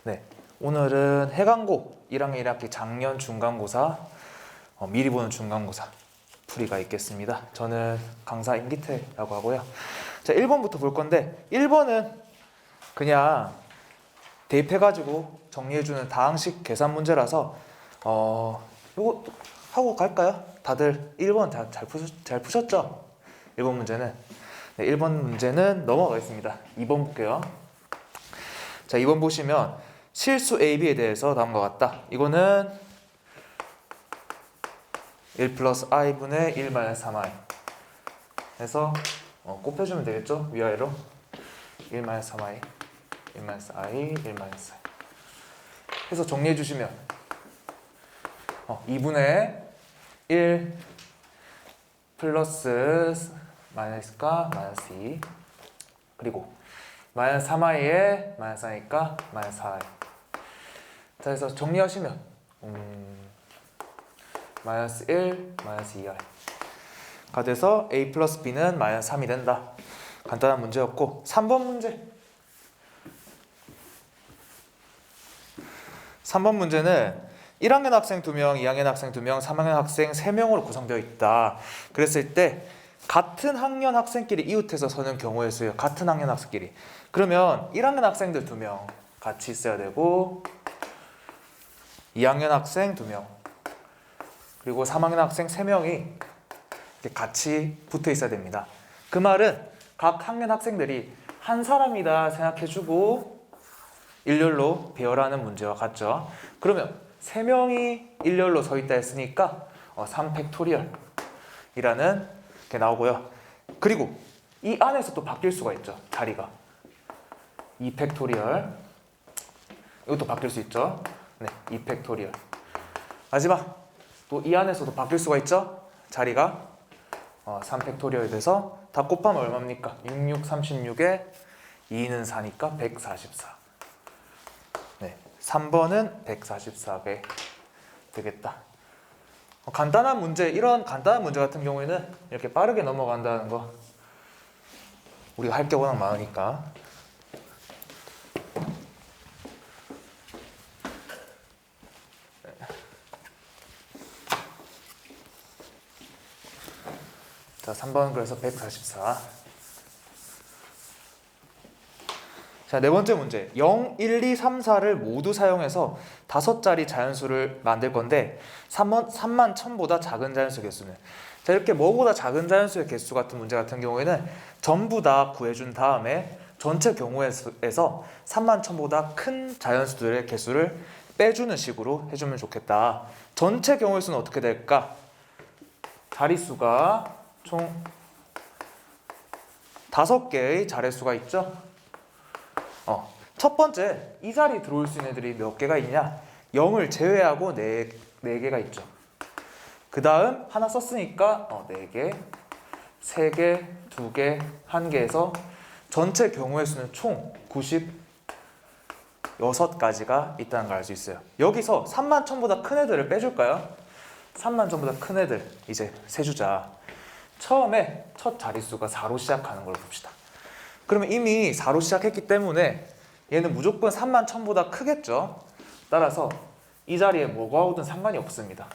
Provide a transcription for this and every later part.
네, 오늘은 해강고 1학년 1학기 작년 중간고사 미리 보는 중간고사 풀이가 있겠습니다. 저는 강사 임기태라고 하고요. 자, 1번부터 볼 건데 1번은 그냥 대입해가지고 정리해주는 다항식 계산 문제라서 요거 하고 갈까요? 다들 1번 잘 푸셨죠? 1번 문제는 네, 1번 문제는 넘어가겠습니다. 2번 볼게요. 자, 2번 보시면 실수 AB에 대해서 다음과 같다. 이거는 1 플러스 i분의 1 마이너스 3i 해서 곱해주면 되겠죠? 위아래로 1 마이너스 3i 1 마이너스 i 1 마이너스 i 해서 정리해 주시면 2분의 1 플러스 마이너스가 마이너스 2 그리고 마이너스 3i에 마이너스 i니까 마이너스 4i. 자, 그래서 정리하시면 마이너스 1 마이너스 2i가 돼서 a 플러스 b는 마이너스 3이 된다. 간단한 문제였고 3번 문제. 3번 문제는 1학년 학생 2명, 2학년 학생 2명, 3학년 학생 3명으로 구성되어 있다. 그랬을 때 같은 학년 학생끼리 이웃해서 서는 경우의 수예요. 같은 학년 학생끼리. 그러면 1학년 학생들 2명 같이 있어야 되고 2학년 학생 2명 그리고 3학년 학생 3명이 이렇게 같이 붙어 있어야 됩니다. 그 말은 각 학년 학생들이 한 사람이다 생각해주고 일렬로 배열하는 문제와 같죠. 그러면 3명이 일렬로 서 있다 했으니까 3팩토리얼이라는 게 나오고요. 그리고 이 안에서 또 바뀔 수가 있죠. 자리가 2팩토리얼 이것도 바뀔 수 있죠. 네, 2팩토리얼 마지막 또 이 안에서도 바뀔 수가 있죠. 자리가 3팩토리얼이 돼서 다 곱하면 얼마입니까? 66, 36에 2는 4니까 144. 네, 3번은 144개 되겠다. 간단한 문제, 이런 간단한 문제 같은 경우에는 이렇게 빠르게 넘어간다는 거 우리가 할 게 워낙 많으니까. 자, 3번 그래서 144. 자, 네 번째 문제. 0, 1, 2, 3, 4를 모두 사용해서 5자리 자연수를 만들 건데 3만 1000보다 작은 자연수 개수는. 자, 이렇게 뭐보다 작은 자연수의 개수 같은 문제 같은 경우에는 전부 다 구해준 다음에 전체 경우의 수에서 3만 1000보다 큰 자연수들의 개수를 빼주는 식으로 해주면 좋겠다. 전체 경우의 수는 어떻게 될까? 자릿수가 총 5개의 자릿수가 있죠. 첫 번째, 이 자리에 들어올 수 있는 애들이 몇 개가 있냐? 0을 제외하고 4개가 있죠. 그 다음 하나 썼으니까 4개, 3개, 2개, 1개에서 전체 경우의 수는 총 96가지가 있다는 걸 알 수 있어요. 여기서 3만 1000보다 큰 애들을 빼줄까요? 3만 1000보다 큰 애들 이제 세주자. 처음에 첫 자릿수가 4로 시작하는 걸 봅시다. 그러면 이미 4로 시작했기 때문에 얘는 무조건 3만 1000보다 크겠죠. 따라서 이 자리에 뭐가 오든 상관이 없습니다.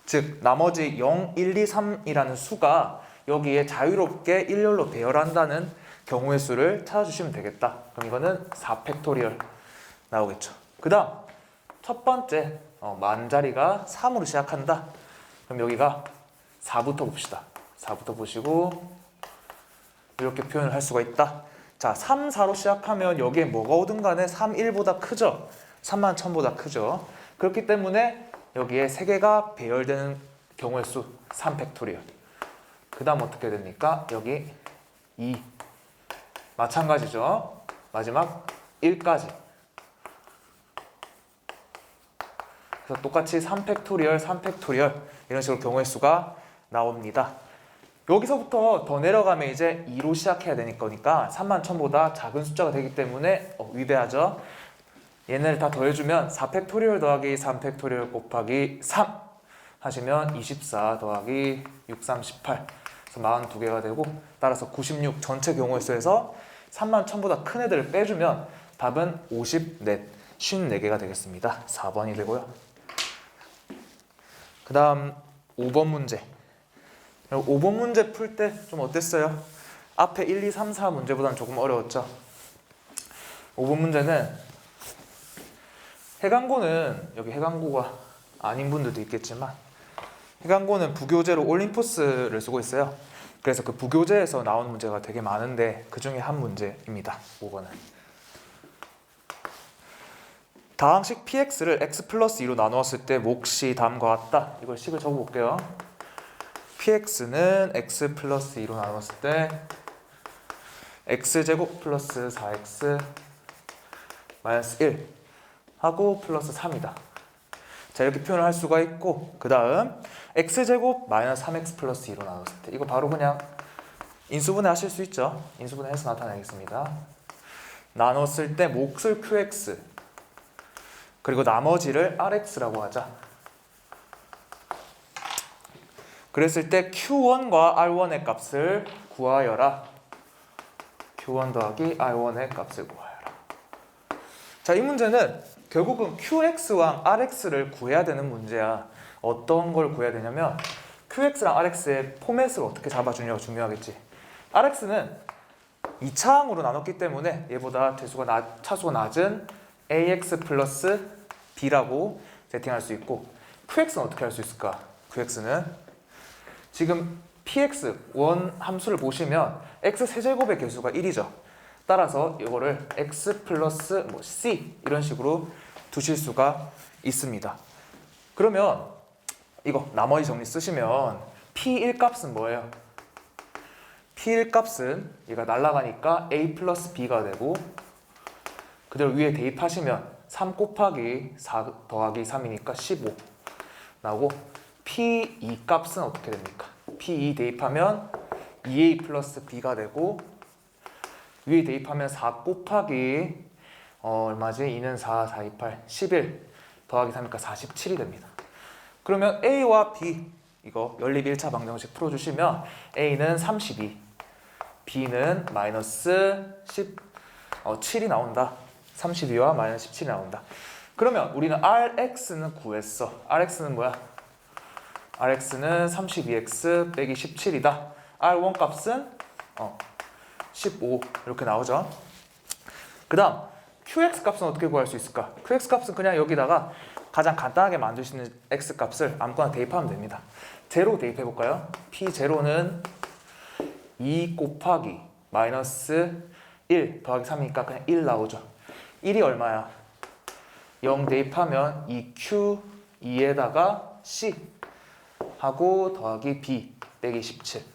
즉 나머지 0, 1, 2, 3이라는 수가 여기에 자유롭게 일렬로 배열한다는 경우의 수를 찾아주시면 되겠다. 그럼 이거는 4팩토리얼 나오겠죠. 그 다음 첫 번째 만 자리가 3으로 시작한다. 그럼 여기가 4부터 봅시다. 4부터 보시고 이렇게 표현을 할 수가 있다. 자, 3, 4로 시작하면 여기에 뭐가 오든 간에 3, 1보다 크죠. 3만 1000보다 크죠. 그렇기 때문에 여기에 3개가 배열되는 경우의 수 3팩토리얼. 그 다음 어떻게 됩니까? 여기 2 마찬가지죠. 마지막 1까지. 그래서 똑같이 3팩토리얼 3팩토리얼 이런 식으로 경우의 수가 나옵니다. 여기서부터 더 내려가면 이제 2로 시작해야 되니까 3만 1000보다 작은 숫자가 되기 때문에 위배하죠. 얘네를 다 더해주면 4팩토리얼 더하기 3팩토리얼 곱하기 3 하시면 24 더하기 6, 3, 18 그래서 42개가 되고 따라서 96 전체 경우의 수에서 3만 1000보다 큰 애들을 빼주면 답은 54 54개가 되겠습니다. 4번이 되고요. 그 다음 5번 문제. 5번 문제 풀 때 좀 어땠어요? 앞에 1, 2, 3, 4 문제보다는 조금 어려웠죠? 5번 문제는 해강고는, 여기 해강고가 아닌 분들도 있겠지만 해강고는 부교재로 올림포스를 쓰고 있어요. 그래서 그 부교재에서 나온 문제가 되게 많은데 그 중에 한 문제입니다. 5번은 다항식 px를 x 플러스 2로 나누었을 때 몫이 다음과 같다. 이걸 식을 적어볼게요. px는 x 플러스 2로 나누었을 때 x제곱 플러스 4x 마이너스 1 하고 플러스 3이다. 자, 이렇게 표현을 할 수가 있고, 그 다음 x제곱 마이너스 3x 플러스 2로 나눴을 때 이거 바로 그냥 인수분해 하실 수 있죠. 인수분해해서 나타내겠습니다. 나눴을 때 몫을 qx 그리고 나머지를 rx라고 하자. 그랬을 때 q1과 r1의 값을 구하여라. q1 더하기 r1의 값을 구하여라. 자, 이 문제는 결국은 qx와 rx를 구해야 되는 문제야. 어떤 걸 구해야 되냐면 qx랑 rx의 포맷을 어떻게 잡아주냐가 중요하겠지. rx는 2차항으로 나눴기 때문에 얘보다 차수가 낮은 ax 플러스 b라고 세팅할 수 있고, qx는 어떻게 할 수 있을까? qx는 지금 px 원 함수를 보시면 x 세제곱의 개수가 1이죠. 따라서 이거를 x 플러스 c 이런 식으로 두실 수가 있습니다. 그러면 이거 나머지 정리 쓰시면 p1 값은 뭐예요? p1 값은 얘가 날아가니까 a 플러스 b가 되고, 그대로 위에 대입하시면 3 곱하기 4 더하기 3이니까 15 나오고, p2 값은 어떻게 됩니까? p2 대입하면 2a 플러스 b가 되고, 위에 대입하면 4 곱하기 얼마지? 2는 4, 4, 2, 8, 11 더하기 3이니까 47이 됩니다. 그러면 a와 b 이거 연립 1차 방정식 풀어주시면 a는 32, b는 마이너스 7이 나온다. 32와 마이너스 17이 나온다. 그러면 우리는 rx는 구했어. rx는 뭐야? rx는 32x 빼기 17이다. r1 값은 15 이렇게 나오죠. 그 다음 qx 값은 어떻게 구할 수 있을까? qx 값은 그냥 여기다가 가장 간단하게 만들 수 있는 x 값을 아무거나 대입하면 됩니다. 제로 대입해 볼까요? p0는 2 곱하기 마이너스 1 더하기 3이니까 그냥 1 나오죠. 1이 얼마야? 0 대입하면 2q 2에다가 c 하고 더하기 b 빼기 17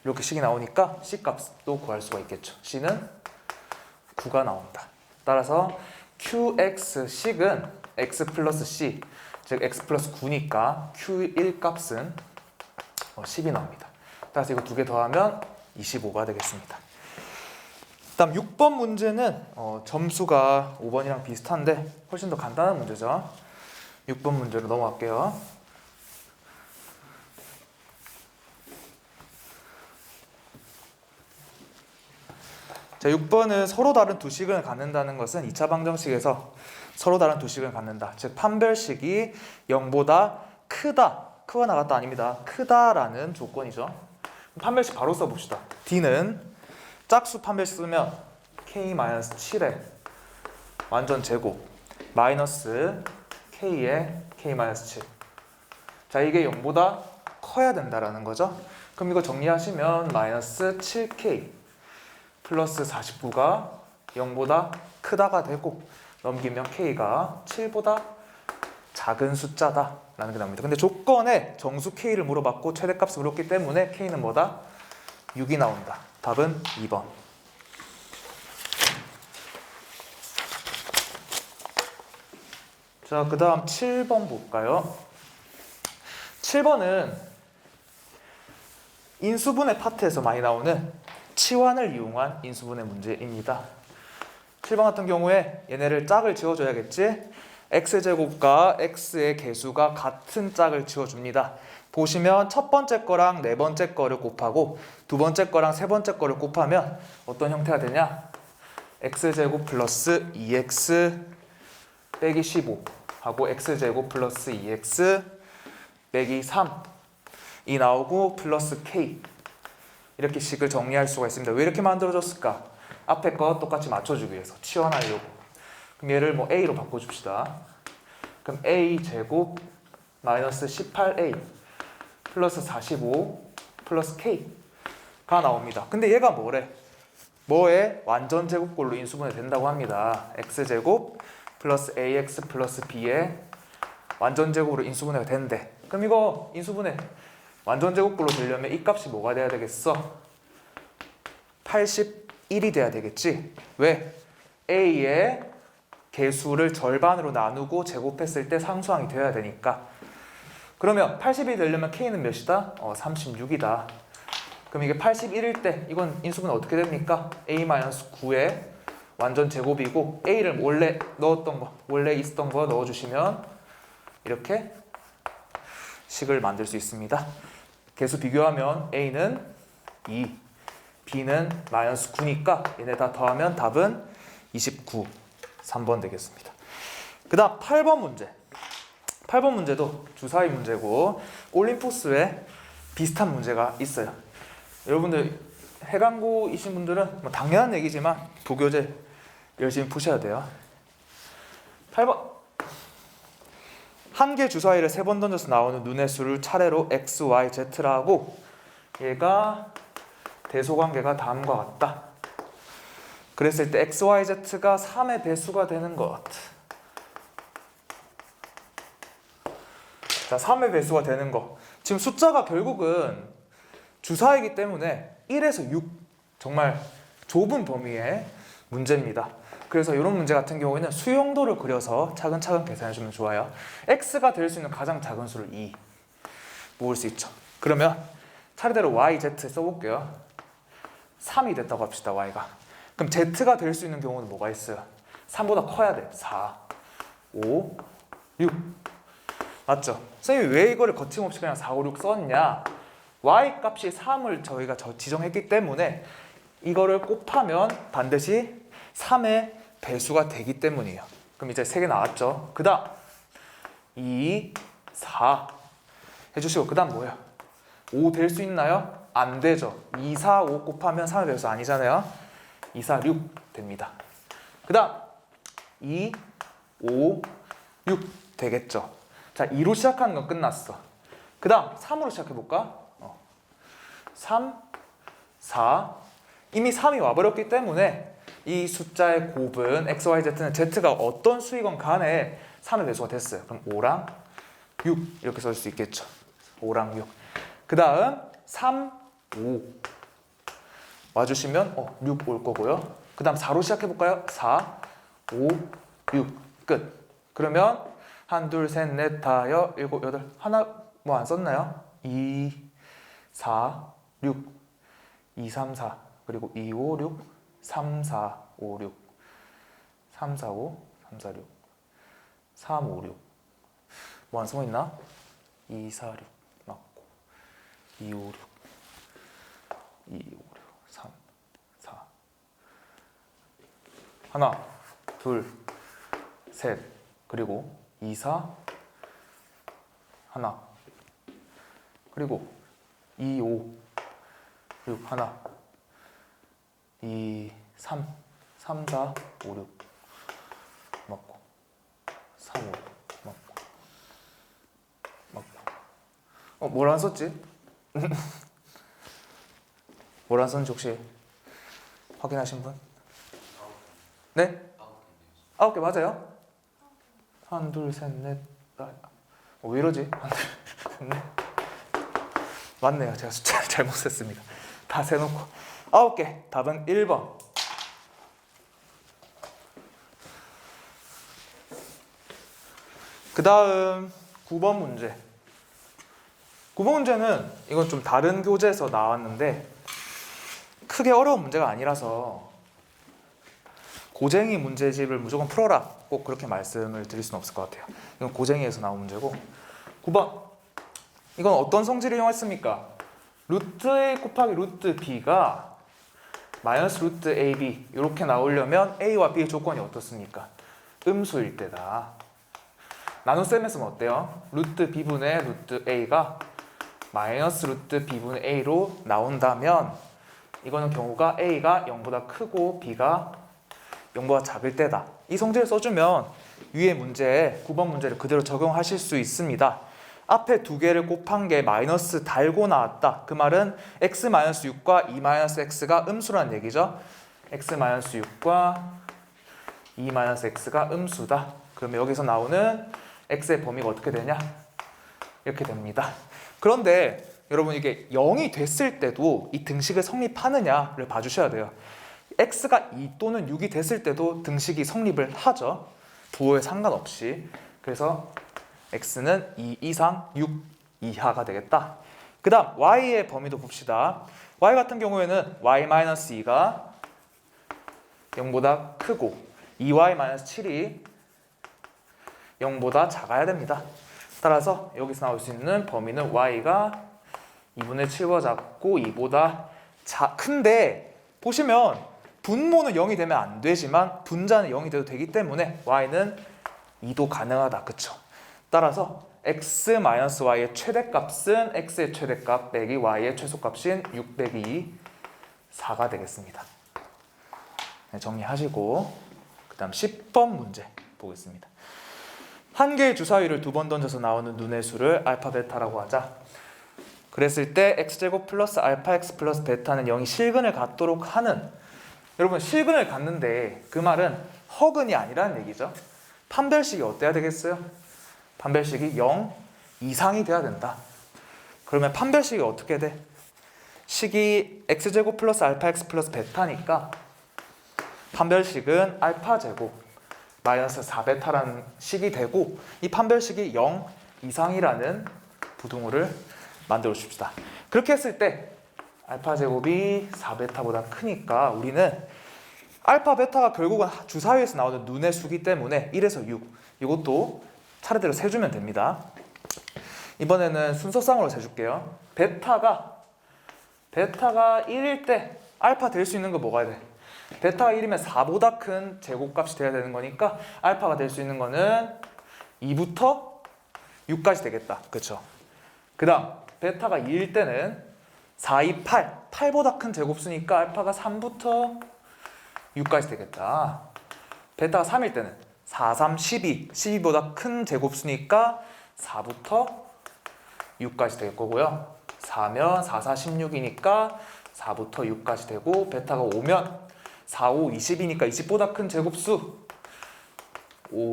이렇게 식이 나오니까 c 값도 구할 수가 있겠죠. c는 9가 나온다. 따라서 qx 식은 x 플러스 c, 즉 x 플러스 9니까 q1 값은 10이 나옵니다. 따라서 이거 두 개 더하면 25가 되겠습니다. 다음 6번 문제는 점수가 5번이랑 비슷한데 훨씬 더 간단한 문제죠. 6번 문제로 넘어갈게요. 자, 6번은 서로 다른 두 식을 갖는다는 것은 2차 방정식에서 서로 다른 두 식을 갖는다. 즉 판별식이 0보다 크다. 크거나 나갔다 아닙니다. 크다라는 조건이죠. 판별식 바로 써봅시다. D는 짝수 판별식 쓰면 K-7의 완전 제곱 마이너스 K의 K-7. 자, 이게 0보다 커야 된다라는 거죠. 그럼 이거 정리하시면 마이너스 7K 플러스 49가 0보다 크다가 되고, 넘기면 K가 7보다 작은 숫자다 라는 게 나옵니다. 근데 조건에 정수 K를 물어봤고 최대값을 물었기 때문에 K는 뭐다? 6이 나온다. 답은 2번. 자, 그 다음 7번 볼까요? 7번은 인수분해 파트에서 많이 나오는 치환을 이용한 인수분해 문제입니다. 7번 같은 경우에 얘네를 짝을 지어줘야겠지? x제곱과 x의 개수가 같은 짝을 지어줍니다. 보시면 첫 번째 거랑 네 번째 거를 곱하고 두 번째 거랑 세 번째 거를 곱하면 어떤 형태가 되냐? x제곱 플러스 2x 빼기 15 하고 x제곱 플러스 2x 빼기 3이 나오고 플러스 k 이렇게 식을 정리할 수가 있습니다. 왜 이렇게 만들어졌을까? 앞에 거 똑같이 맞춰주기 위해서 치환하려고. 그럼 얘를 뭐 a로 바꿔줍시다. 그럼 a제곱 마이너스 18a 플러스 45 플러스 k가 나옵니다. 근데 얘가 뭐래? 뭐의 완전 제곱꼴로 인수분해 된다고 합니다. x제곱 플러스 ax 플러스 b의 완전 제곱으로 인수분해가 된대. 그럼 이거 인수분해 완전 제곱꼴로 되려면 이 값이 뭐가 돼야 되겠어? 81이 돼야 되겠지? 왜? a의 개수를 절반으로 나누고 제곱했을 때 상수항이 되어야 되니까. 그러면 80이 되려면 k는 몇이다? 36이다. 그럼 이게 81일 때 이건 인수분해 어떻게 됩니까? a-9의 완전 제곱이고 a를 원래 넣었던 거, 원래 있었던 거 넣어주시면 이렇게 식을 만들 수 있습니다. 개수 비교하면 a는 2, b는 마이너스 9니까 얘네 다 더하면 답은 29, 3번 되겠습니다. 그 다음 8번 문제. 8번 문제도 주사위 문제고 올림푸스에 비슷한 문제가 있어요. 여러분들 해강고이신 분들은 뭐 당연한 얘기지만 부교재 열심히 푸셔야 돼요. 8번 한 개 주사위를 3번 던져서 나오는 눈의 수를 차례로 x, y, z라 하고 얘가 대소관계가 다음과 같다. 그랬을 때 x, y, z가 3의 배수가 되는 것. 자, 3의 배수가 되는 거. 지금 숫자가 결국은 주사이기 때문에 1에서 6 정말 좁은 범위의 문제입니다. 그래서 이런 문제 같은 경우에는 수용도를 그려서 차근차근 계산해주면 좋아요. x가 될 수 있는 가장 작은 수를 2 모을 수 있죠. 그러면 차례대로 y, z 써볼게요. 3이 됐다고 합시다. y가. 그럼 z가 될 수 있는 경우는 뭐가 있어요? 3보다 커야 돼. 4, 5, 6 맞죠? 선생님이 왜 이거를 거침없이 그냥 4, 5, 6 썼냐? y 값이 3을 저희가 지정했기 때문에 이거를 곱하면 반드시 3의 배수가 되기 때문이에요. 그럼 이제 3개 나왔죠? 그 다음 2, 4 해주시고 그 다음 뭐예요? 5 될 수 있나요? 안 되죠. 2, 4, 5 곱하면 3의 배수 아니잖아요. 2, 4, 6 됩니다. 그 다음 2, 5, 6 되겠죠. 자, 2로 시작하는 건 끝났어. 그 다음 3으로 시작해볼까? 3, 4 이미 3이 와버렸기 때문에 이 숫자의 곱은 x, y, z는 z가 어떤 수이건 간에 3의 배수가 됐어요. 그럼 5랑 6 이렇게 써줄 수 있겠죠. 5랑 6. 그 다음 3, 5 와주시면 6 올 거고요. 그 다음 4로 시작해볼까요? 4, 5, 6 끝. 그러면 1, 2, 3, 4, 5, 7, 8 하나 뭐 안 썼나요? 2, 4, 6 2, 3, 4 그리고 2, 5, 6 3, 4, 5, 6 3, 4, 5 3, 4, 6 3, 5, 6 뭐 안 써있나? 2, 4, 6 맞고 2, 5, 6 2, 5, 6 3, 4 하나 둘 셋 그리고 2, 4 하나 그리고 2, 5 6 하나 2, 3 3, 4, 5, 6 맞고 3, 5 맞고 뭘 안 썼지? 뭘 안 썼는지 혹시 확인하신 분? 네? 9개 맞아요? 1, 2, 3, 4 왜 이러지? 1, 2, 3, 4 맞네요. 제가 숫자를 잘못 셌습니다. 다 세놓고 9개. 답은 1번. 그 다음 9번 문제. 9번 문제는 이건 좀 다른 교재에서 나왔는데 크게 어려운 문제가 아니라서 고쟁이 문제집을 무조건 풀어라 꼭 그렇게 말씀을 드릴 수는 없을 것 같아요. 이건 고쟁이에서 나온 문제고 9번 이건 어떤 성질을 이용했습니까? 루트 A 곱하기 루트 B가 마이너스 루트 AB 이렇게 나오려면 A와 B의 조건이 어떻습니까? 음수일 때다. 나눗셈에 쓰면 어때요? 루트 b분의 루트 a가 마이너스 루트 b분의 a로 나온다면 이거는 경우가 a가 0보다 크고 b가 0보다 작을 때다. 이 성질을 써주면 위의 문제에 9번 문제를 그대로 적용하실 수 있습니다. 앞에 두 개를 곱한 게 마이너스 달고 나왔다. 그 말은 x-6과 2-x가 음수라는 얘기죠. x-6과 2-x가 음수다. 그러면 여기서 나오는 x의 범위가 어떻게 되냐? 이렇게 됩니다. 그런데 여러분 이게 0이 됐을 때도 이 등식을 성립하느냐를 봐주셔야 돼요. x가 2 또는 6이 됐을 때도 등식이 성립을 하죠. 부호에 상관없이. 그래서 x는 2 이상 6 이하가 되겠다. 그 다음 y의 범위도 봅시다. y 같은 경우에는 y-2가 0보다 크고 2y-7이 0보다 작아야 됩니다. 따라서 여기서 나올 수 있는 범위는 y가 2분의 7보다 작고 2보다 큰데 보시면 분모는 0이 되면 안 되지만 분자는 0이 돼도 되기 때문에 y는 2도 가능하다. 그쵸? 따라서 x-y의 최대값은 x의 최대값 빼기 y의 최소값인 6 빼기 2, 4가 되겠습니다. 네, 정리하시고 그 다음 10번 문제 보겠습니다. 한 개의 주사위를 두 번 던져서 나오는 눈의 수를 알파 베타라고 하자. 그랬을 때 x제곱 플러스 알파 x 플러스 베타는 0이 실근을 갖도록 하는, 여러분 실근을 갖는데 그 말은 허근이 아니라는 얘기죠. 판별식이 어때야 되겠어요? 판별식이 0 이상이 돼야 된다. 그러면 판별식이 어떻게 돼? 식이 x제곱 플러스 알파 x 플러스 베타니까 판별식은 알파 제곱 마이너스 4베타라는 식이 되고, 이 판별식이 0 이상이라는 부등호를 만들어 줍시다. 그렇게 했을 때 알파 제곱이 4베타보다 크니까 우리는 알파 베타가 결국은 주사위에서 나오는 눈의 수기 때문에 1에서 6, 이것도 차례대로 세주면 됩니다. 이번에는 순서상으로 세줄게요. 베타가 1일 때 알파 될 수 있는 거 뭐가 돼? 베타가 1이면 4보다 큰 제곱값이 돼야 되는 거니까 알파가 될 수 있는 거는 2부터 6까지 되겠다. 그쵸? 그 다음 베타가 2일 때는 4, 2, 8보다 큰 제곱수니까 알파가 3부터 6까지 되겠다. 베타가 3일 때는 4, 3, 12보다 큰 제곱수니까 4부터 6까지 될 거고요. 4면 4, 4, 16이니까 4부터 6까지 되고, 베타가 5면 4, 5, 20이니까 20보다 큰 제곱수 5,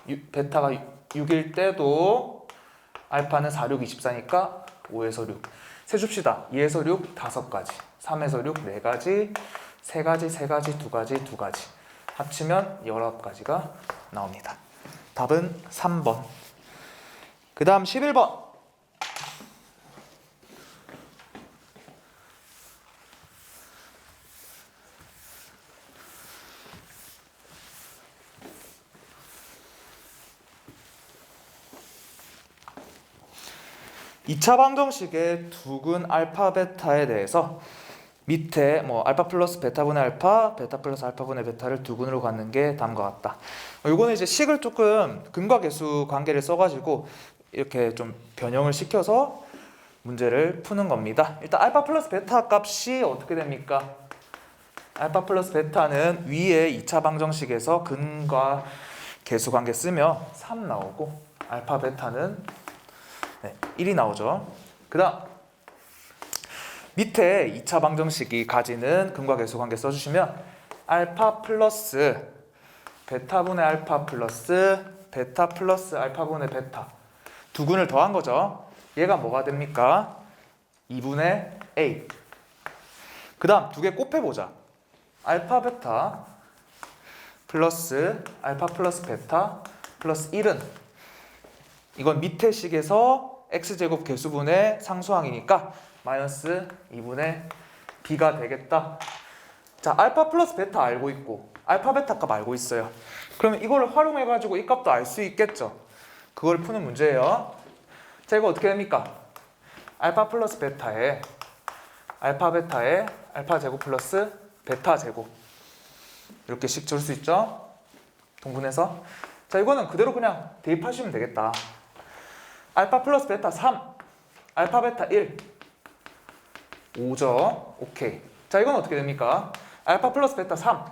6, 베타가 6일 때도 알파는 4, 6, 24니까 5에서 6 세줍시다. 2에서 6 5가지, 3에서 6 4가지, 3가지, 3가지, 2가지, 2가지 합치면 19가지가 나옵니다. 답은 3번. 그 다음 11번. 이 차 방정식의 두근 알파 베타에 대해서 밑에 뭐 알파 플러스 베타분의 알파, 베타 플러스 알파분의 베타를 두근으로 갖는 게 다음과 같다. 요거는 이제 식을 조금 근과 계수 관계를 써가지고 이렇게 좀 변형을 시켜서 문제를 푸는 겁니다. 일단 알파 플러스 베타 값이 어떻게 됩니까? 알파 플러스 베타는 위에 2차 방정식에서 근과 계수 관계 쓰면 3 나오고, 알파 베타는 1이 나오죠. 그 다음 밑에 2차 방정식이 가지는 근과 계수 관계 써주시면 알파 플러스 베타분의 알파 플러스 베타 플러스 알파분의 베타 두근을 더한 거죠. 얘가 뭐가 됩니까? 2분의 a. 그 다음 두 개 곱해보자. 알파 베타 플러스 알파 플러스 베타 플러스 1은 이건 밑에 식에서 x제곱 개수분의 상수항이니까 마이너스 2분의 b가 되겠다. 자, 알파 플러스 베타 알고 있고 알파 베타 값 알고 있어요. 그러면 이거를 활용해가지고 이 값도 알 수 있겠죠. 그걸 푸는 문제예요. 자, 이거 어떻게 됩니까? 알파 플러스 베타에 알파 베타에 알파 제곱 플러스 베타 제곱 이렇게 식 줄 수 있죠. 동분해서. 자, 이거는 그대로 그냥 대입하시면 되겠다. 알파 플러스 베타 3, 알파 베타 1, 5죠. 오케이. 자, 이건 어떻게 됩니까? 알파 플러스 베타 3,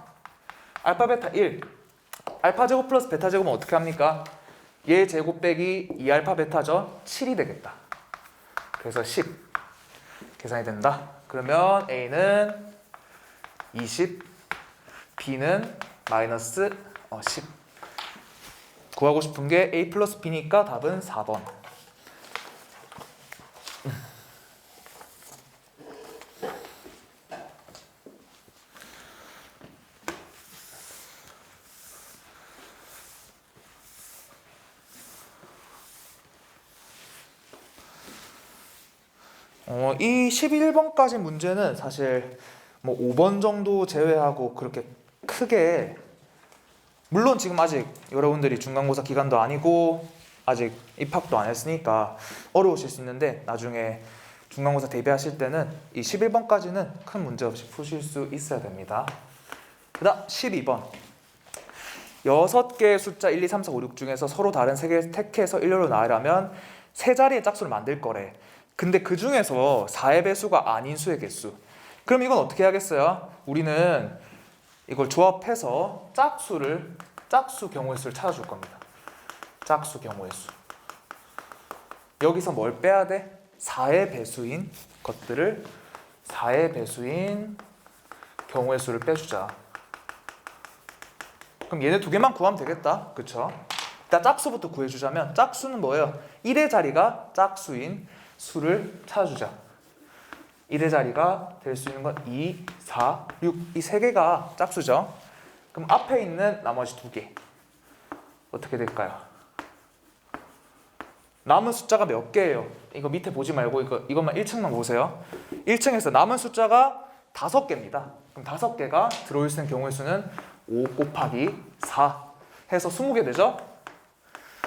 알파 베타 1, 알파 제곱 플러스 베타 제곱은 어떻게 합니까? 얘 제곱 빼기 2알파 베타죠. 7이 되겠다. 그래서 10 계산이 된다. 그러면 A는 20, B는 마이너스 10. 구하고 싶은 게 A 플러스 B니까 답은 4번. 이 11번까지 문제는 사실 뭐 5번 정도 제외하고 그렇게 크게, 물론 지금 아직 여러분들이 중간고사 기간도 아니고 아직 입학도 안 했으니까 어려우실 수 있는데, 나중에 중간고사 대비하실 때는 이 11번까지는 큰 문제 없이 푸실 수 있어야 됩니다. 그 다음 12번. 6개의 숫자 1, 2, 3, 4, 5, 6 중에서 서로 다른 3개를 택해서 일렬로 나열하면 세 자리의 짝수를 만들 거래. 근데 그 중에서 4의 배수가 아닌 수의 개수. 그럼 이건 어떻게 해야겠어요? 우리는 이걸 조합해서 짝수 경우의 수를 찾아줄 겁니다. 짝수 경우의 수. 여기서 뭘 빼야 돼? 4의 배수인 것들을, 4의 배수인 경우의 수를 빼주자. 그럼 얘네 두 개만 구하면 되겠다. 그쵸? 일단 짝수부터 구해주자면, 짝수는 뭐예요? 1의 자리가 짝수인 수를 찾아주자. 1의 자리가 될 수 있는 건 2, 4, 6. 이 세 개가 짝수죠. 그럼 앞에 있는 나머지 두 개 어떻게 될까요? 남은 숫자가 몇 개예요? 이거 밑에 보지 말고 이것만 1층만 보세요. 1층에서 남은 숫자가 5개입니다. 그럼 5개가 들어올 수 있는 경우의 수는 5 곱하기 4 해서 20개 되죠?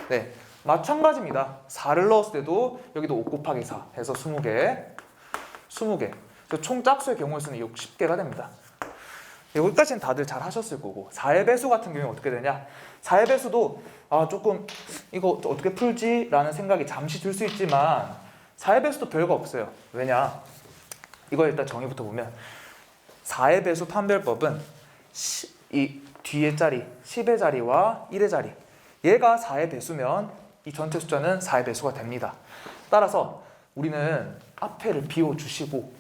네, 마찬가지입니다. 4를 넣었을 때도 여기도 5 곱하기 4 해서 20개. 총 짝수의 경우의 수는 60개가 됩니다. 여기까지는 다들 잘 하셨을 거고, 4의 배수 같은 경우는 어떻게 되냐? 4의 배수도 조금 이거 어떻게 풀지? 라는 생각이 잠시 들 수 있지만 4의 배수도 별거 없어요. 왜냐? 이거 일단 정의부터 보면, 4의 배수 판별법은 이 뒤에 자리 10의 자리와 1의 자리, 얘가 4의 배수면 이 전체 숫자는 4의 배수가 됩니다. 따라서 우리는 앞에를 비워주시고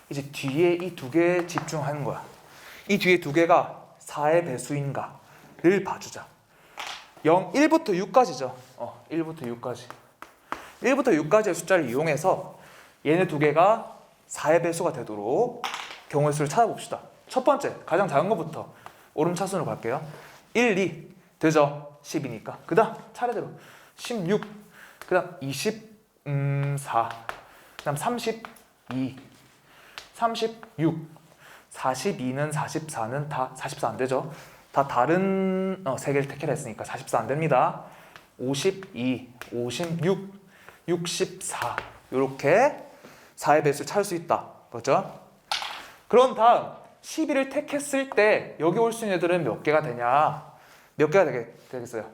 이제 뒤에 이 두 개에 집중하는 거야. 이 뒤에 두 개가 4의 배수인가를 봐주자. 1부터 6까지죠. 1부터 6까지. 1부터 6까지의 숫자를 이용해서 얘네 두 개가 4의 배수가 되도록 경우의 수를 찾아봅시다. 첫 번째, 가장 작은 것부터 오름차순으로 갈게요. 1, 2 되죠? 10이니까. 그 다음 차례대로 16, 그 다음 24, 그 다음 32, 36, 42는 44는 다 44 안 되죠? 다 다른 세 개를 택해라 했으니까 44 안 됩니다. 52, 56, 64 이렇게 4의 배수를 찾을 수 있다. 그렇죠? 그런 다음 12를 택했을 때 여기 올 수 있는 애들은 몇 개가 되냐? 몇 개가 되겠어요?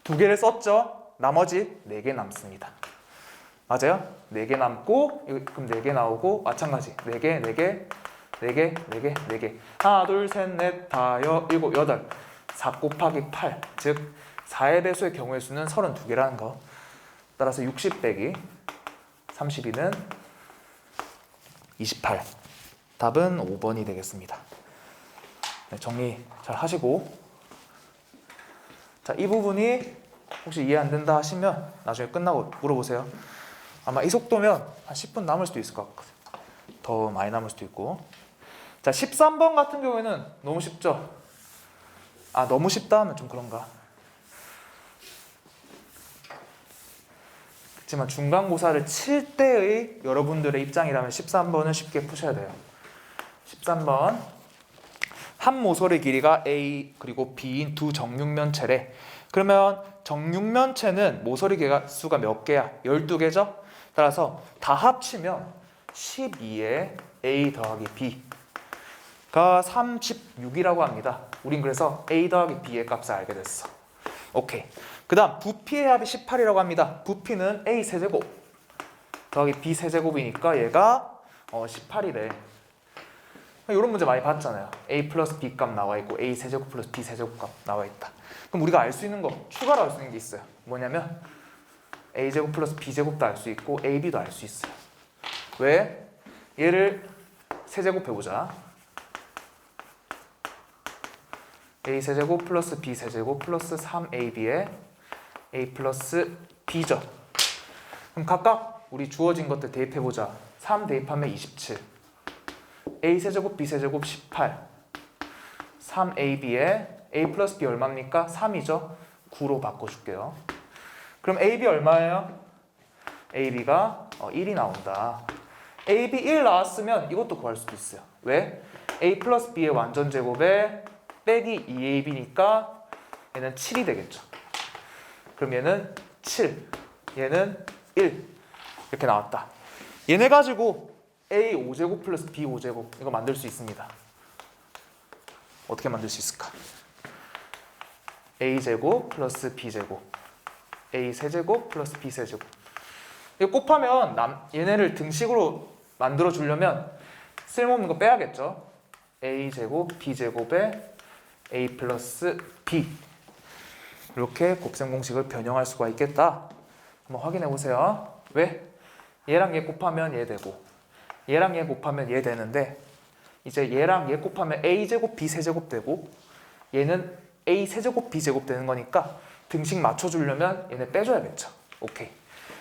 2개를 썼죠? 나머지 4개 남습니다. 맞아요? 4개 남고, 그럼 4개 나오고, 마찬가지 4개, 4개, 4개, 4개, 4개. 하나, 둘, 셋, 넷, 다, 일곱, 여덟. 4 곱하기 8. 즉 4의 배수의 경우의 수는 32개라는 거. 따라서 60 빼기 32는 28. 답은 5번이 되겠습니다. 네, 정리 잘 하시고, 자, 이 부분이 혹시 이해 안 된다 하시면 나중에 끝나고 물어보세요. 아마 이 속도면 한 10분 남을 수도 있을 것 같거든요. 더 많이 남을 수도 있고. 자, 13번 같은 경우에는 너무 쉽죠? 너무 쉽다 하면 좀 그런가. 그렇지만 중간고사를 칠 때의 여러분들의 입장이라면 13번은 쉽게 푸셔야 돼요. 13번. 한 모서리 길이가 A 그리고 B인 두 정육면체래. 그러면 정육면체는 모서리 수가 몇 개야? 12개죠? 따라서 다 합치면 12에 A 더하기 B. 36이라고 합니다. 우린 그래서 A 더하기 B의 값을 알게 됐어. 오케이. 그 다음 부피의 합이 18이라고 합니다. 부피는 A 세제곱 더하기 B 세제곱이니까 얘가 18이래. 이런 문제 많이 봤잖아요. A 플러스 B 값 나와 있고 A 세제곱 플러스 B 세제곱 값 나와 있다. 그럼 우리가 알 수 있는 거, 추가로 알 수 있는 게 있어요. 뭐냐면 A 제곱 플러스 B 제곱도 알 수 있고 A, B도 알 수 있어요. 왜? 얘를 세제곱해보자. A 세제곱 플러스 B 세제곱 플러스 3AB에 A 플러스 B죠. 그럼 각각 우리 주어진 것들 대입해보자. 3 대입하면 27, A 세제곱 B 세제곱 18, 3AB에 A 플러스 B 얼마입니까? 3이죠. 9로 바꿔줄게요. 그럼 AB 얼마예요? AB가 1이 나온다. AB 1 나왔으면 이것도 구할 수도 있어요. 왜? A 플러스 B의 완전 제곱에 빼기 2AB니까 얘는 7이 되겠죠. 그럼 얘는 7, 얘는 1 이렇게 나왔다. 얘네 가지고 A 5제곱 플러스 B 5제곱 이거 만들 수 있습니다. 어떻게 만들 수 있을까? A 제곱 플러스 B 제곱 A 세제곱 플러스 B 세제곱 이거 곱하면 얘네를 등식으로 만들어 주려면 쓸모없는 거 빼야겠죠. A 제곱 B 제곱에 A 플러스 B 이렇게 곱셈 공식을 변형할 수가 있겠다. 한번 확인해 보세요. 왜? 얘랑 얘 곱하면 얘 되고 얘랑 얘 곱하면 얘 되는데 이제 얘랑 얘 곱하면 A 제곱 B 세제곱 되고 얘는 A 세제곱 B 제곱 되는 거니까 등식 맞춰주려면 얘네 빼줘야겠죠. 오케이.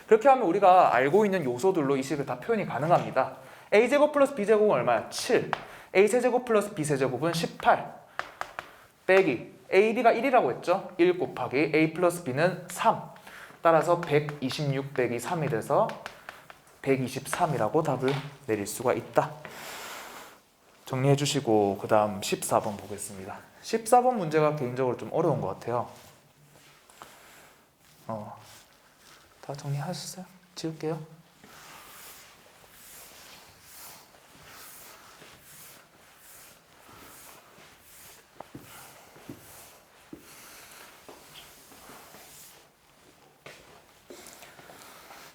그렇게 하면 우리가 알고 있는 요소들로 이 식을 다 표현이 가능합니다. A 제곱 플러스 B 제곱은 얼마야? 7. A 세제곱 플러스 B 세제곱은 18 빼기 AB가 1이라고 했죠. 1 곱하기 A 플러스 B는 3 따라서 126 빼기 3이 돼서 123이라고 답을 내릴 수가 있다. 정리해 주시고 그 다음 14번 보겠습니다. 14번 문제가 개인적으로 좀 어려운 것 같아요. 다 정리하셨어요? 지울게요.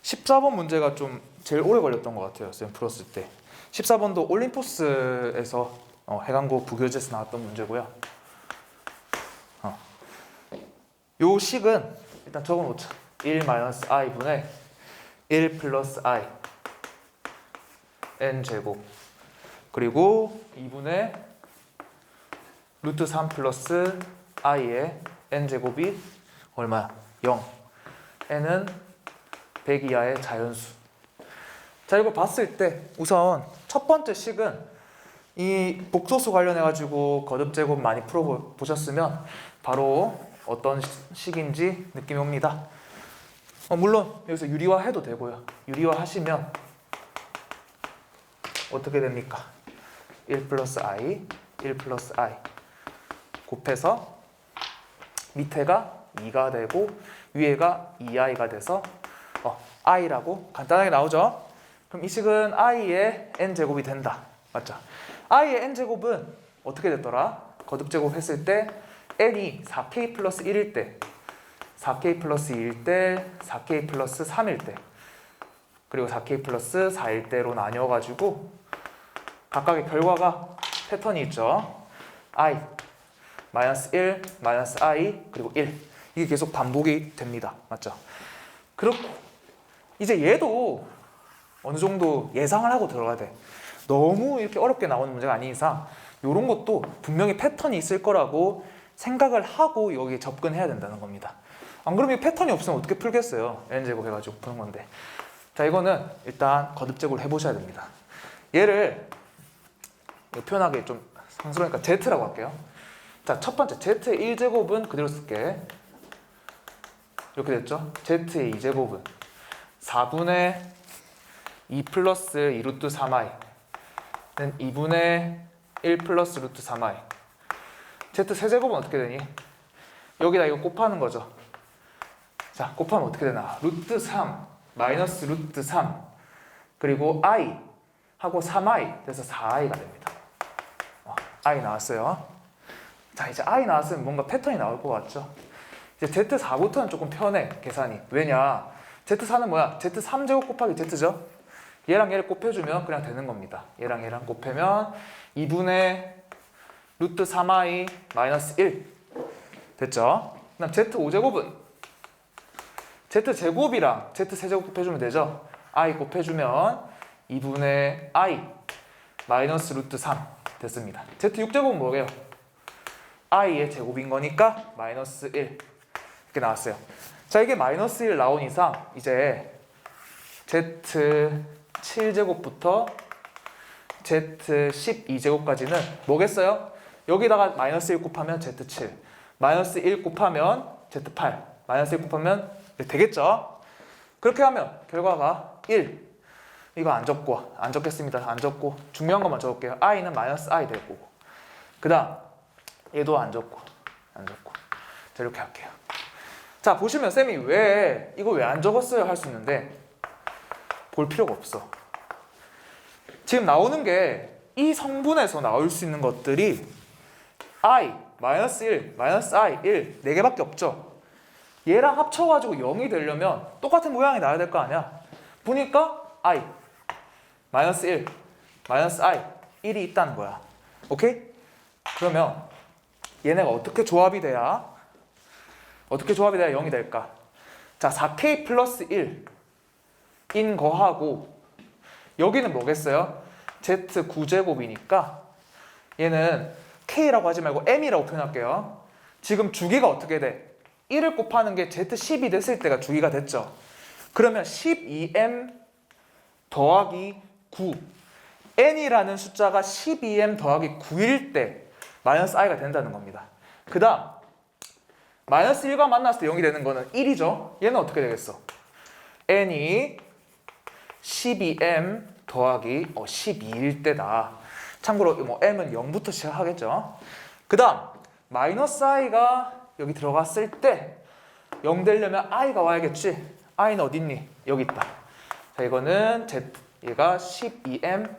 (14번) 문제가 좀 제일 오래 걸렸던 것 같아요. 쌤 풀었을 때. 14번도 올림포스에서 해강고 부교재에서 나왔던 문제고요. 요 식은 일단 적어놓자. 1-i 분의 1 플러스 i n 제곱 그리고 2분의 루트 3 플러스 i의 n 제곱이 얼마야? 0. n은 100 이하의 자연수. 자, 이거 봤을 때 우선 첫 번째 식은 이 복소수 관련해 가지고 거듭 제곱 많이 풀어 보셨으면 바로 어떤 식인지 느낌이 옵니다. 물론 여기서 유리화 해도 되고요. 유리화 하시면 어떻게 됩니까? 1 플러스 i, 1 플러스 i 곱해서 밑에가 2가 되고 위에가 2i가 돼서 i라고 간단하게 나오죠. 그럼 이 식은 i의 n제곱이 된다. 맞죠? i의 n제곱은 어떻게 됐더라? 거듭제곱 했을 때 n이 4k 플러스 1일 때 4k 플러스 2일 때 4k 플러스 3일 때 그리고 4k 플러스 4일 때로 나뉘어가지고 각각의 결과가 패턴이 있죠. i, 마이너스 1, 마이너스 i, 그리고 1 이게 계속 반복이 됩니다. 맞죠? 그렇고 이제 얘도 어느 정도 예상을 하고 들어가야 돼. 너무 이렇게 어렵게 나오는 문제가 아닌 이상 이런 것도 분명히 패턴이 있을 거라고 생각을 하고 여기에 접근해야 된다는 겁니다. 안 그러면 이 패턴이 없으면 어떻게 풀겠어요? n제곱 해가지고 푸는 건데. 자, 이거는 일단 거듭제곱을 해보셔야 됩니다. 얘를 표현하기 좀 상스러우니까 z라고 할게요. 자, 첫 번째 z의 1제곱은 그대로 쓸게. 이렇게 됐죠? z의 2제곱은 4분의 2 플러스 2 루트 3i 는 2분의 1 플러스 루트 3i z 세제곱은 어떻게 되니? 여기다 이거 곱하는 거죠. 자, 곱하면 어떻게 되나? 루트 3 마이너스 루트 3 그리고 i 하고 3i 그래서 4i가 됩니다. I 나왔어요. 자, 이제 I 나왔으면 뭔가 패턴이 나올 것 같죠? 이제 Z4부터는 조금 편해, 계산이. 왜냐? Z4는 뭐야? Z3제곱 곱하기 Z죠? 얘랑 얘를 곱해주면 그냥 되는 겁니다. 얘랑 얘랑 곱하면 2분의 루트 3i 마이너스 1 됐죠? 그 다음 Z5제곱은 Z제곱이랑 Z3제곱 곱해주면 되죠? i 곱해주면 2분의 i 마이너스 루트 3 됐습니다. Z6제곱은 뭐예요? i의 제곱인 거니까 마이너스 1 이렇게 나왔어요. 자, 이게 마이너스 1 나온 이상 이제 Z7제곱부터 Z12제곱까지는 뭐겠어요? 여기다가 마이너스 1 곱하면 Z7 마이너스 1 곱하면 Z8 마이너스 1 곱하면 되겠죠? 그렇게 하면 결과가 1 이거 안 적고 안 적겠습니다. 안 적고 중요한 것만 적을게요. i는 마이너스 i 될 거고 그 다음 얘도 안 적고 자, 이렇게 할게요. 자, 보시면 쌤이 이거 왜 안 적었어요? 할 수 있는데 볼 필요가 없어. 지금 나오는 게 이 성분에서 나올 수 있는 것들이 i, 마이너스 1, 마이너스 i, 1 4개밖에 없죠. 얘랑 합쳐가지고 0이 되려면 똑같은 모양이 나와야 될 거 아니야. 보니까 i, 마이너스 1, 마이너스 i, 1이 있다는 거야. 오케이? 그러면 얘네가 어떻게 조합이 돼야 0이 될까? 자, 4k 플러스 1인 거하고 여기는 뭐겠어요? Z9제곱이니까 얘는 K라고 하지 말고 M이라고 표현할게요. 지금 주기가 어떻게 돼? 1을 곱하는 게 Z10이 됐을 때가 주기가 됐죠. 그러면 12M 더하기 9 N이라는 숫자가 12M 더하기 9일 때 마이너스 I가 된다는 겁니다. 그 다음 마이너스 1과 만났을 때 0이 되는 거는 1이죠. 얘는 어떻게 되겠어? N이 12M 더하기 12일 때다. 참고로 뭐 m은 0부터 시작하겠죠. 그 다음 마이너스 i가 여기 들어갔을 때 0 되려면 i가 와야겠지. i는 어디 있니? 여기 있다. 자, 이거는 얘가 12m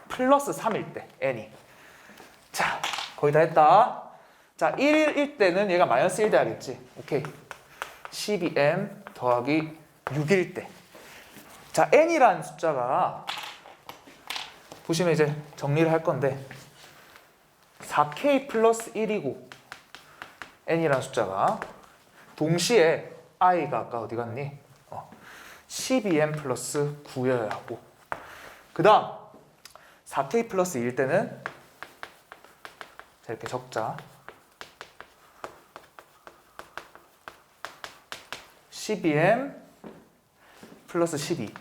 플러스 3일 때 n이. 자, 거의 다 했다. 자, 1일 때는 얘가 마이너스 1 돼야겠지. 오케이. 12m 더하기 6일 때. 자, n이라는 숫자가 보시면 이제 정리를 할 건데 4k 플러스 1이고 n이라는 숫자가 동시에 i가 아까 어디 갔니? 12m 플러스 9여야 하고 그 다음 4k 플러스 2일 때는 자, 이렇게 적자 12m 플러스 12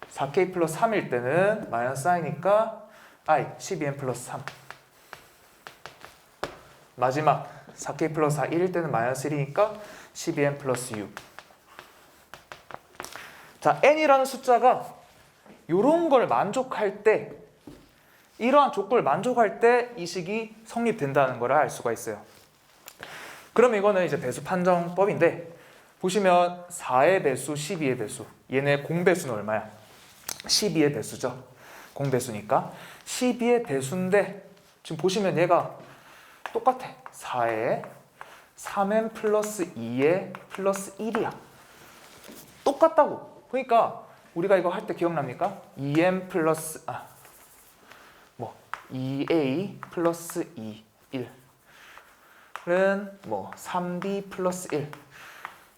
4k 플러스 3일 때는 마이너스 i니까 i 12m 플러스 3 마지막 4k 플러스 4 1일 때는 마이너스 1이니까 12m 플러스 6 자, n이라는 숫자가 이런 걸 만족할 때 이러한 조건을 만족할 때 이 식이 성립된다는 걸 알 수가 있어요. 그럼 이거는 이제 배수 판정법인데 보시면 4의 배수, 12의 배수 얘네 공배수는 얼마야? 12의 배수죠. 공배수니까 12의 배수인데 지금 보시면 얘가 똑같아. 4에 3m 플러스 2에 플러스 1이야. 똑같다고. 그러니까 우리가 이거 할 때 기억납니까? 2m 플러스 2a 플러스 2, 1은 3b 플러스 1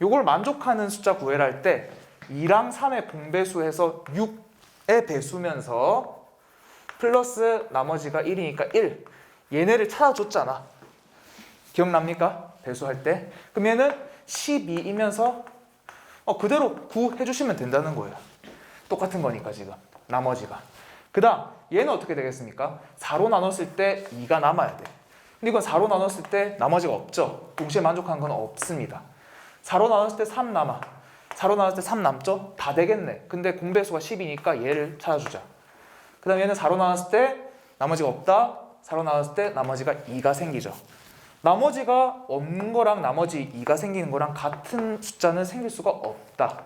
요걸 만족하는 숫자 구해라 할 때 2랑 3의 공배수해서 6의 배수면서 플러스 나머지가 1이니까 1 얘네를 찾아줬잖아. 기억납니까? 배수할 때 그럼 얘는 12이면서 그대로 9 해주시면 된다는 거예요. 똑같은 거니까 지금 나머지가 그 다음 얘는 어떻게 되겠습니까? 4로 나눴을 때 2가 남아야 돼. 근데 이건 4로 나눴을 때 나머지가 없죠. 동시에 만족하는 건 없습니다. 4로 나눴을 때 3 남아. 4로 나눴을 때 3 남죠? 다 되겠네. 근데 공배수가 10이니까 얘를 찾아주자. 그 다음 얘는 4로 나눴을 때 나머지가 없다. 4로 나눴을 때 나머지가 2가 생기죠. 나머지가 없는 거랑 나머지 2가 생기는 거랑 같은 숫자는 생길 수가 없다.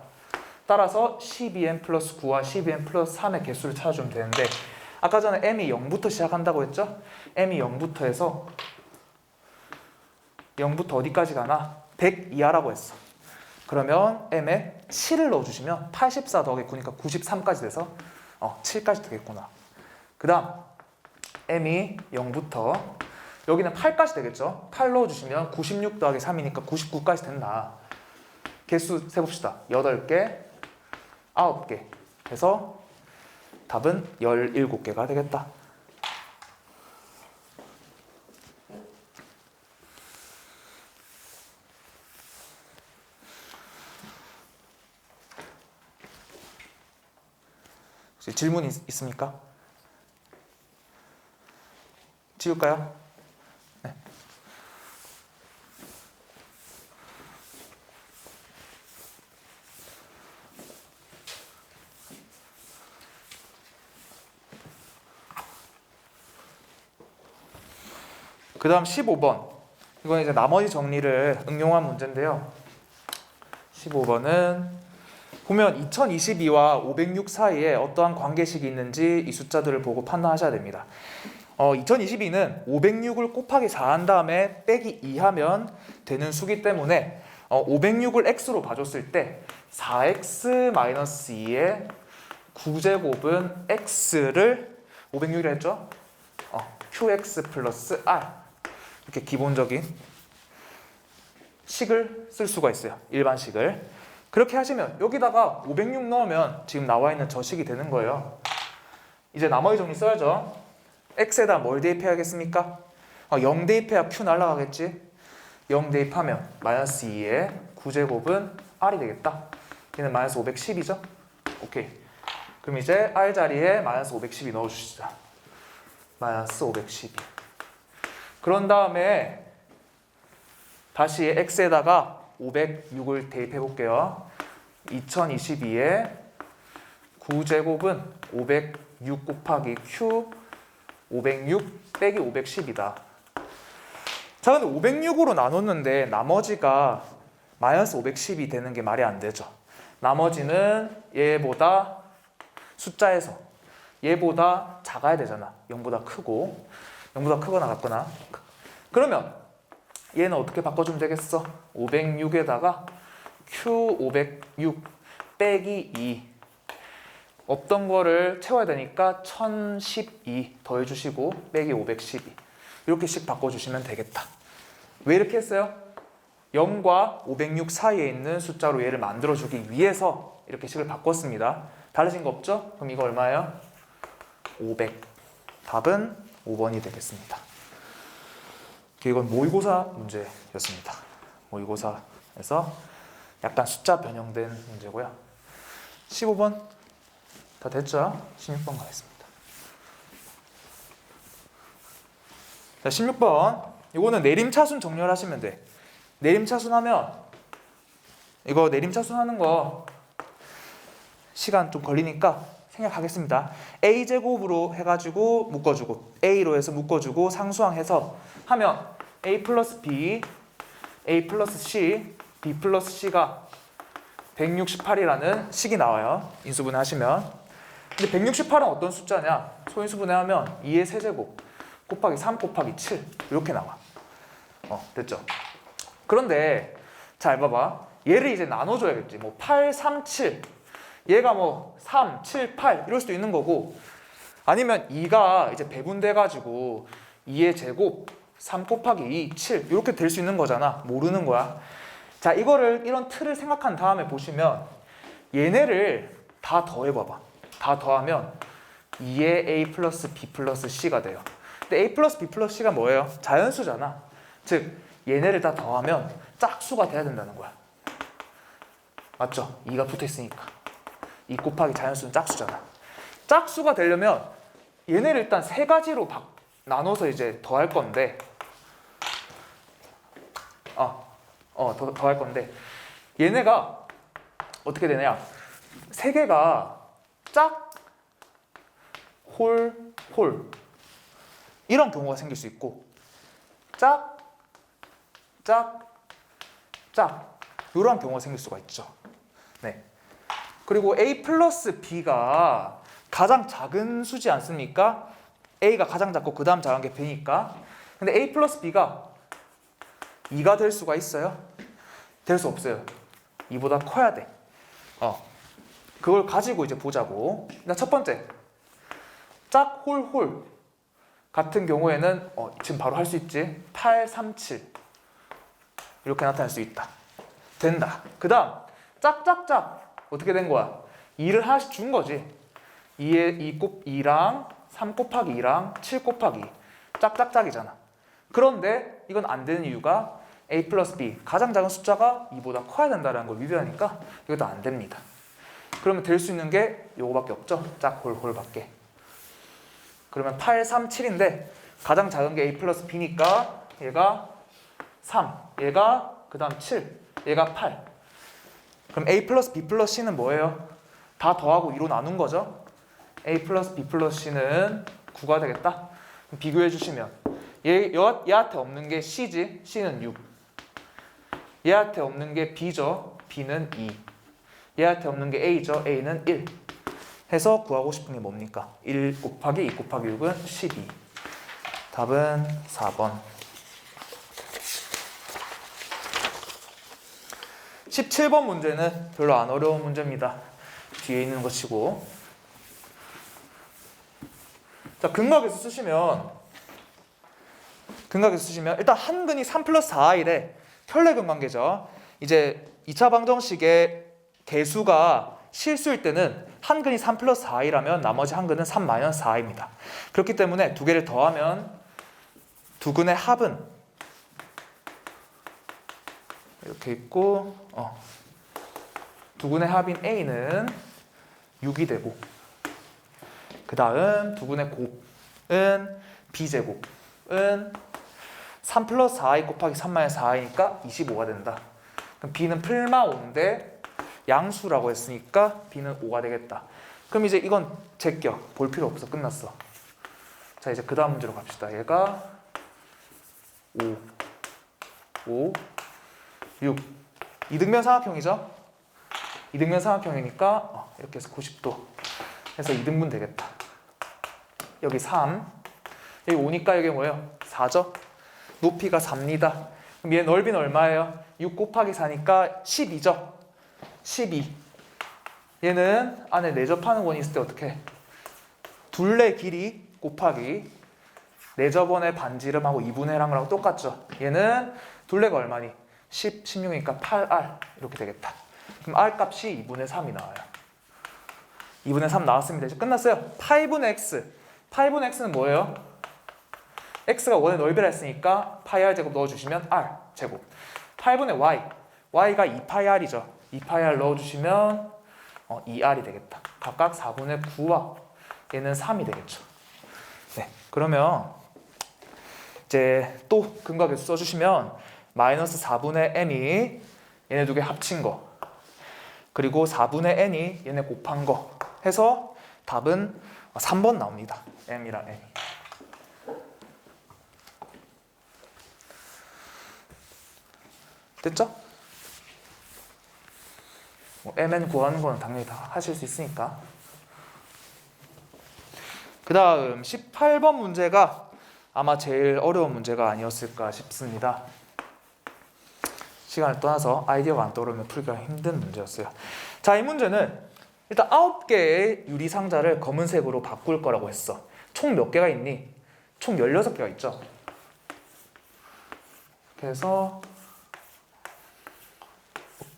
따라서 12n 플러스 9와 12n 플러스 3의 개수를 찾아주면 되는데 아까 전에 m이 0부터 시작한다고 했죠? m이 0부터 해서 0부터 어디까지 가나? 100 이하라고 했어. 그러면 m에 7을 넣어주시면 84 더하기 9니까 93까지 돼서 7까지 되겠구나. 그 다음 m이 0부터 여기는 8까지 되겠죠? 8 넣어주시면 96 더하기 3이니까 99까지 된다. 개수 세봅시다. 8개, 9개 해서 답은 17개가 되겠다. 혹시 질문 있습니까? 지울까요? 네. 그 다음 15번. 이건 이제 나머지 정리를 응용한 문제인데요. 15번은 보면 2022와 506 사이에 어떠한 관계식이 있는지 이 숫자들을 보고 판단하셔야 됩니다. 2022는 506을 곱하기 4한 다음에 빼기 2하면 되는 수기 때문에 506을 x로 봐줬을 때 4x-2의 9제곱은 x를 506이라 했죠? qx 플러스 r 이렇게 기본적인 식을 쓸 수가 있어요. 일반식을. 그렇게 하시면 여기다가 506 넣으면 지금 나와 있는 저 식이 되는 거예요. 이제 나머지 정리 써야죠. x에다 뭘 대입해야겠습니까? 0 대입해야 q 날라가겠지? 0 대입하면 마이너스 2의 9제곱은 r이 되겠다. 얘는 마이너스 510이죠? 오케이. 그럼 이제 r 자리에 마이너스 512 넣어주시죠. 마이너스 512. 그런 다음에 다시 x에다가 506을 대입해 볼게요. 2022에 9제곱은 506 곱하기 q 506 빼기 510이다. 자, 근데 506으로 나눴는데 나머지가 마이너스 510이 되는 게 말이 안 되죠. 나머지는 얘보다 숫자에서 얘보다 작아야 되잖아. 0보다 크고 0보다 크거나 같거나. 그러면 얘는 어떻게 바꿔주면 되겠어? 506에다가 q506 빼기 2 없던 거를 채워야 되니까 1012 더해주시고 빼기 512 이렇게씩 바꿔주시면 되겠다. 왜 이렇게 했어요? 0과 506 사이에 있는 숫자로 얘를 만들어주기 위해서 이렇게 식을 바꿨습니다. 달라진 거 없죠? 그럼 이거 얼마예요? 500. 답은 5번이 되겠습니다. 이건 모의고사 문제였습니다. 모의고사에서 약간 숫자 변형된 문제고요. 15번 다 됐죠? 16번 가겠습니다. 자, 16번 이거는 내림차순 정렬하시면 돼. 내림차순 하면 이거 내림차순 하는 거 시간 좀 걸리니까 생각하겠습니다. a제곱으로 해가지고 묶어주고 a로 해서 묶어주고 상수항해서 하면 a 플러스 b, a 플러스 c, b 플러스 c가 168이라는 식이 나와요. 인수분해 하시면. 근데 168은 어떤 숫자냐? 소인수분해 하면 2의 세제곱 곱하기 3 곱하기 7 이렇게 나와. 됐죠? 그런데 잘 봐봐. 얘를 이제 나눠줘야겠지. 뭐 8, 3, 7 얘가 뭐 3, 7, 8 이럴 수도 있는 거고 아니면 2가 이제 배분돼가지고 2의 제곱 3 곱하기 2, 7 이렇게 될 수 있는 거잖아. 모르는 거야. 자, 이거를 이런 틀을 생각한 다음에 보시면 얘네를 다 더해봐봐. 다 더하면 2의 a 플러스 b 플러스 c가 돼요. 근데 a 플러스 b 플러스 c가 뭐예요? 자연수잖아. 즉 얘네를 다 더하면 짝수가 돼야 된다는 거야. 맞죠? 2가 붙어있으니까 2 곱하기 자연수는 짝수잖아. 짝수가 되려면 얘네를 일단 세 가지로 나눠서 이제 더할 건데 더할 건데 얘네가 어떻게 되냐? 세 개가 짝, 홀, 홀 이런 경우가 생길 수 있고 짝, 짝, 짝 이런 경우가 생길 수가 있죠. 네. 그리고 a 플러스 b가 가장 작은 수지 않습니까? A가 가장 작고 그 다음 작은 게 B니까. 근데 A 플러스 B가 2가 될 수가 있어요? 될 수 없어요. 2보다 커야 돼. 그걸 가지고 이제 보자고. 그러니까 첫 번째, 짝, 홀, 홀 같은 경우에는 지금 바로 할 수 있지. 8, 3, 7 이렇게 나타낼 수 있다. 된다. 그 다음 짝짝짝 어떻게 된 거야? 2를 하나씩 준 거지. 2랑 3 곱하기 2랑 7 곱하기 짝짝짝이잖아. 그런데 이건 안 되는 이유가 A 플러스 B 가장 작은 숫자가 2보다 커야 된다는 걸 위배하니까 이것도 안 됩니다. 그러면 될 수 있는 게 요거밖에 없죠. 짝, 홀, 홀밖에. 그러면 8, 3, 7인데 가장 작은 게 A 플러스 B니까 얘가 3, 얘가 그 다음 7, 얘가 8. 그럼 A 플러스 B 플러스 C는 뭐예요? 다 더하고 2로 나눈 거죠. A 플러스 B 플러스 C는 9가 되겠다. 그럼 비교해 주시면 얘한테 없는 게 C지. C는 6. 얘한테 없는 게 B죠. B는 2. 얘한테 없는 게 A죠. A는 1. 해서 구하고 싶은 게 뭡니까? 1 곱하기 2 곱하기 6은 12. 답은 4번. 17번 문제는 별로 안 어려운 문제입니다. 뒤에 있는 것이고. 자, 근각에서 쓰시면 일단 한근이 3 플러스 4i래. 혈례근 관계죠. 이제 2차 방정식의 개수가 실수일 때는 한근이 3 플러스 4i라면 나머지 한근은 3 마이너스 4i입니다. 그렇기 때문에 두 개를 더하면 두 근의 합은 이렇게 있고 두 근의 합인 A는 6이 되고 그 다음 두 근의 곱은 B제곱은 3 플러스 4i 곱하기 3 마이너스 4i니까 25가 된다. 그럼 B는 풀마 5인데 양수라고 했으니까 B는 5가 되겠다. 그럼 이제 이건 제껴. 볼 필요 없어. 끝났어. 자, 이제 그 다음 문제로 갑시다. 얘가 5, 6. 이등변 삼각형이죠? 이등변 삼각형이니까 이렇게 해서 90도 해서 2등분 되겠다. 여기 3. 여기 5니까 이게 뭐예요? 4죠? 높이가 4입니다. 그럼 얘 넓이는 얼마예요? 6 곱하기 4니까 12죠? 12. 얘는 안에 내접하는 원이 있을 때 어떻게 해? 둘레 길이 곱하기 내접원의 반지름하고 2분의 1랑 똑같죠? 얘는 둘레가 얼마니? 10, 16이니까 8R 이렇게 되겠다. 그럼 R 값이 2분의 3이 나와요. 2분의 3 나왔습니다. 이제 끝났어요. 파이분의 X. 파이분의 X는 뭐예요? X가 원의 넓이라 했으니까 파이 R 제곱 넣어주시면 R 제곱. 8분의 Y. Y가 2파이R이죠. 2파이R 넣어주시면 2R이 되겠다. 각각 4분의 9와 얘는 3이 되겠죠. 네, 그러면 이제 또 근각에서 써주시면 마이너스 4분의 M이 얘네 두 개 합친 거 그리고 4분의 N이 얘네 곱한 거 해서 답은 3번 나옵니다. M이랑 N이. 됐죠? MN 구하는 거는 당연히 다 하실 수 있으니까. 그 다음 18번 문제가 아마 제일 어려운 문제가 아니었을까 싶습니다. 시간을 떠나서 아이디어가 안 떠오르면 풀기가 힘든 문제였어요. 자, 이 문제는 일단 9개의 유리상자를 검은색으로 바꿀 거라고 했어. 총 몇 개가 있니? 총 16개가 있죠. 그래서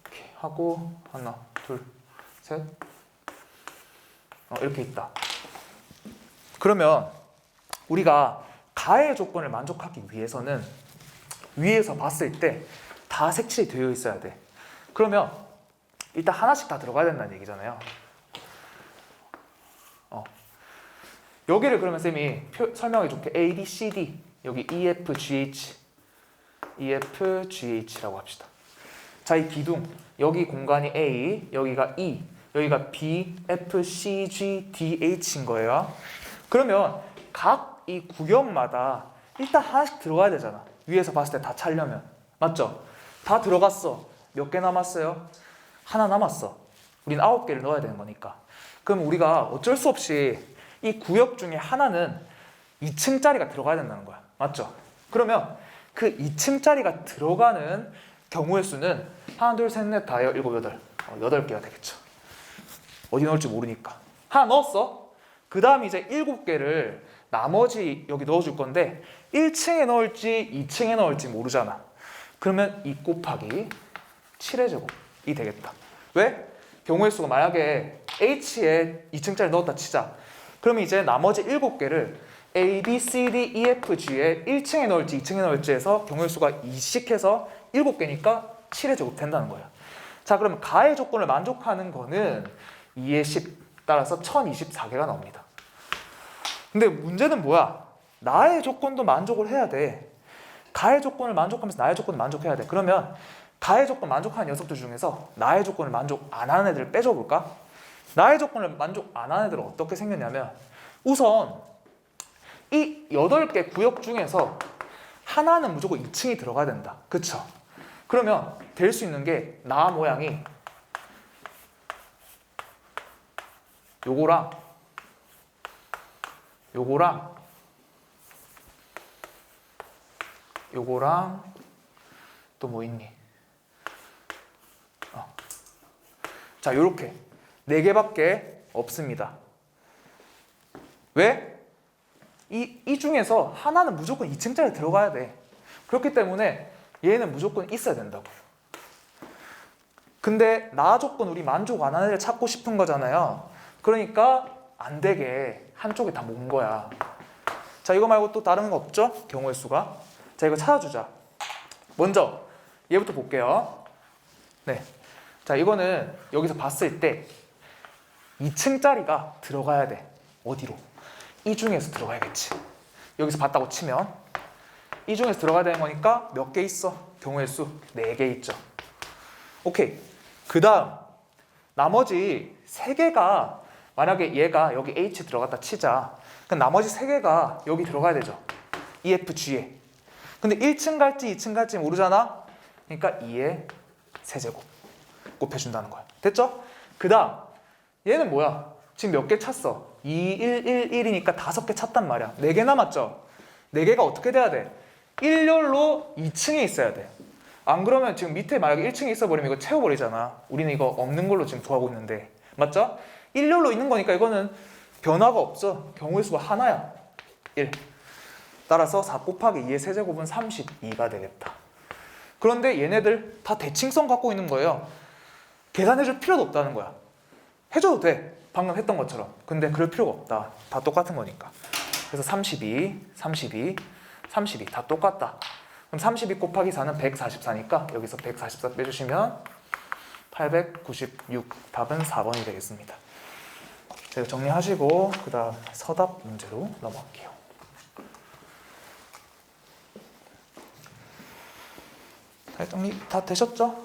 이렇게 하고 하나, 둘, 셋 이렇게 있다. 그러면 우리가 가해 조건을 만족하기 위해서는 위에서 봤을 때 다 색칠이 되어 있어야 돼. 그러면 일단 하나씩 다 들어가야 된다는 얘기잖아요. 여기를 그러면 쌤이 설명해 줄게. A, B, C, D 여기 E, F, G, H E, F, G, H라고 합시다. 자, 이 기둥 여기 공간이 A, 여기가 E, 여기가 B, F, C, G, D, H인 거예요. 그러면 각 이 구역마다 일단 하나씩 들어가야 되잖아. 위에서 봤을 때 다 차려면. 맞죠? 다 들어갔어. 몇 개 남았어요? 하나 남았어. 우린 9개를 넣어야 되는 거니까. 그럼 우리가 어쩔 수 없이 이 구역 중에 하나는 2층짜리가 들어가야 된다는 거야. 맞죠? 그러면 그 2층짜리가 들어가는 경우의 수는 하나, 둘, 셋, 넷, 다여, 일곱, 여덟. 8개가 되겠죠. 어디 넣을지 모르니까. 하나 넣었어. 그 다음 이제 7개를 나머지 여기 넣어줄 건데 1층에 넣을지 2층에 넣을지 모르잖아. 그러면 2 곱하기 7의 제곱이 되겠다. 왜? 경우의 수가 만약에 H에 2층짜리 넣었다 치자. 그러면 이제 나머지 7개를 A, B, C, D, E, F, G에 1층에 넣을지 2층에 넣을지 해서 경우의 수가 2씩 해서 7개니까 7의 제곱 된다는 거야. 자, 그러면 가의 조건을 만족하는 거는 2의 10 따라서 1024개가 나옵니다. 근데 문제는 뭐야? 나의 조건도 만족을 해야 돼. 가의 조건을 만족하면서 나의 조건을 만족해야 돼. 그러면 가의 조건 만족하는 녀석들 중에서 나의 조건을 만족 안 하는 애들을 빼줘 볼까? 나의 조건을 만족 안 하는 애들은 어떻게 생겼냐면 우선 이 8개 구역 중에서 하나는 무조건 2층이 들어가야 된다. 그쵸? 그러면 될 수 있는 게 나 모양이 요거랑 또 뭐 있니? 자, 요렇게 4개밖에 없습니다. 왜? 이 중에서 하나는 무조건 2층짜리 들어가야 돼. 그렇기 때문에 얘는 무조건 있어야 된다고. 근데 나 조건 우리 만족 안 하는 애를 찾고 싶은 거잖아요. 그러니까 안 되게 한쪽에 다 모은 거야. 자, 이거 말고 또 다른 거 없죠? 경우의 수가. 자, 이거 찾아주자. 먼저 얘부터 볼게요. 네. 자, 이거는 여기서 봤을 때 2층짜리가 들어가야 돼. 어디로? 이 중에서 들어가야겠지. 여기서 봤다고 치면 이 중에서 들어가야 되는 거니까 몇 개 있어? 경우의 수 4개 있죠. 오케이. 그 다음 나머지 3개가 만약에 얘가 여기 H 들어갔다 치자. 그럼 나머지 3개가 여기 들어가야 되죠. EFG에. 근데 1층 갈지 2층 갈지 모르잖아. 그러니까 2의 세제곱 곱해준다는 거야. 됐죠? 그 다음 얘는 뭐야? 지금 몇 개 찼어? 2, 1, 1, 1이니까 5개 찼단 말이야. 4개 남았죠? 4개가 어떻게 돼야 돼? 일렬로 2층에 있어야 돼. 안 그러면 지금 밑에 만약에 1층에 있어버리면 이거 채워버리잖아. 우리는 이거 없는 걸로 지금 구하고 있는데. 맞죠? 일렬로 있는 거니까 이거는 변화가 없어. 경우의 수가 하나야. 1. 따라서 4 곱하기 2의 세제곱은 32가 되겠다. 그런데 얘네들 다 대칭성 갖고 있는 거예요. 계산해줄 필요도 없다는 거야. 해줘도 돼. 방금 했던 것처럼. 근데 그럴 필요가 없다. 다 똑같은 거니까. 그래서 32, 32, 32 다 똑같다. 그럼 32 곱하기 4는 144니까 여기서 144 빼주시면 896. 답은 4번이 되겠습니다. 제가 정리하시고 그 다음 서답 문제로 넘어갈게요. 다 정리 다 되셨죠?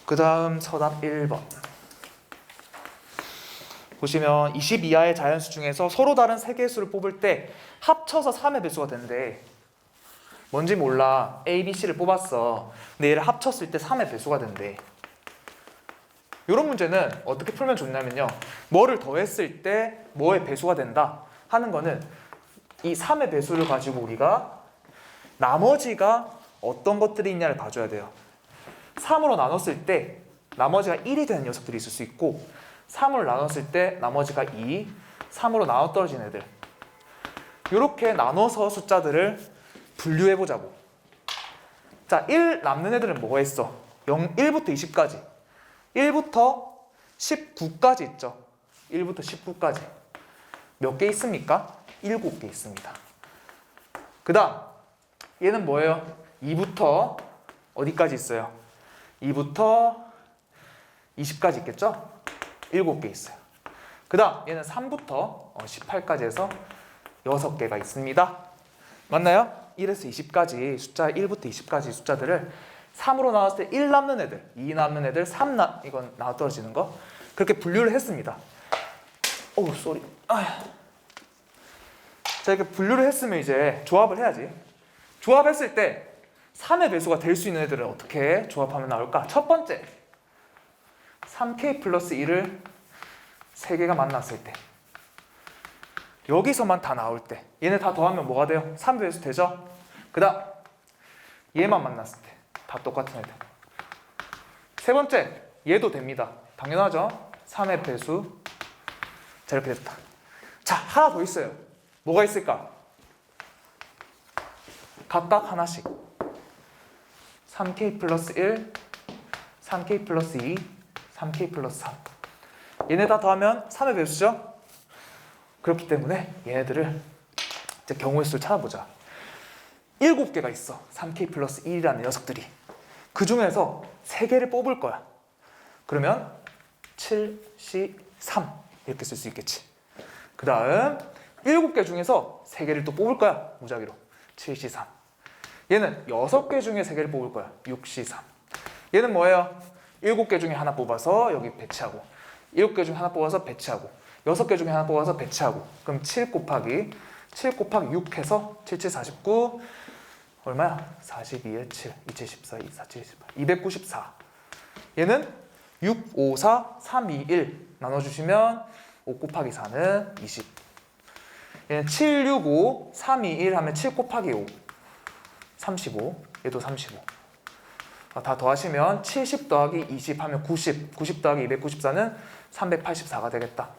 그 다음 서답 1번 보시면 20 이하의 자연수 중에서 서로 다른 3개의 수를 뽑을 때 합쳐서 3의 배수가 된대. 뭔지 몰라. A, B, C를 뽑았어. 근데 얘를 합쳤을 때 3의 배수가 된대. 이런 문제는 어떻게 풀면 좋냐면요. 뭐를 더했을 때 뭐의 배수가 된다 하는 거는 이 3의 배수를 가지고 우리가 나머지가 어떤 것들이 있냐를 봐줘야 돼요. 3으로 나눴을 때 나머지가 1이 되는 녀석들이 있을 수 있고 3으로 나눴을 때 나머지가 2, 3으로 나눠 떨어진 애들. 이렇게 나눠서 숫자들을 분류해보자고. 자, 1 남는 애들은 뭐가 있어? 1부터 20까지. 1부터 19까지 있죠. 1부터 19까지. 몇 개 있습니까? 7개 있습니다. 그 다음 얘는 뭐예요? 2부터 어디까지 있어요? 2부터 20까지 있겠죠? 7개 있어요. 그 다음 얘는 3부터 18까지 해서 6개가 있습니다. 맞나요? 1에서 20까지 숫자 1부터 20까지 숫자들을 3으로 나왔을 때 1 남는 애들, 2 남는 애들, 3 이건 나와 떨어지는 거 그렇게 분류를 했습니다. 어우 쏘리. 자, 이렇게 분류를 했으면 이제 조합을 해야지. 조합했을 때 3의 배수가 될 수 있는 애들은 어떻게 조합하면 나올까? 첫 번째, 3k 플러스 1을 3개가 만났을 때, 여기서만 다 나올 때, 얘네 다 더하면 뭐가 돼요? 3의 배수 되죠? 그 다음 얘만 만났을 때 다 똑같은 애들. 세 번째, 얘도 됩니다. 당연하죠? 3의 배수. 자, 이렇게 됐다. 자, 하나 더 있어요. 뭐가 있을까? 각각 하나씩. 3k 플러스 1, 3k 플러스 2, 3k 플러스 3. 얘네 다 더하면 3의 배수죠? 그렇기 때문에 얘네들을 이제 경우의 수를 찾아보자. 7개가 있어. 3k 플러스 1이라는 녀석들이. 그 중에서 3개를 뽑을 거야. 그러면 7, C, 3 이렇게 쓸 수 있겠지. 그 다음 7개 중에서 3개를 또 뽑을 거야. 무작위로 7, C, 3. 얘는 6개 중에 3개를 뽑을 거야. 6, C, 3. 얘는 뭐예요? 7개 중에 하나 뽑아서 여기 배치하고, 7개 중에 하나 뽑아서 배치하고, 6개 중에 하나 뽑아서 배치하고. 그럼 7 곱하기 6 해서 7, 7, 49 얼마야? 42에 7, 2, 7, 14, 2, 4, 7, 18 294. 얘는 6, 5, 4, 3, 2, 1 나눠주시면 5 곱하기 4는 20. 얘는 7, 6, 5, 3, 2, 1 하면 7 곱하기 5 35. 얘도 35. 다 더하시면 70 더하기 20 하면 90. 90 더하기 294는 384가 되겠다.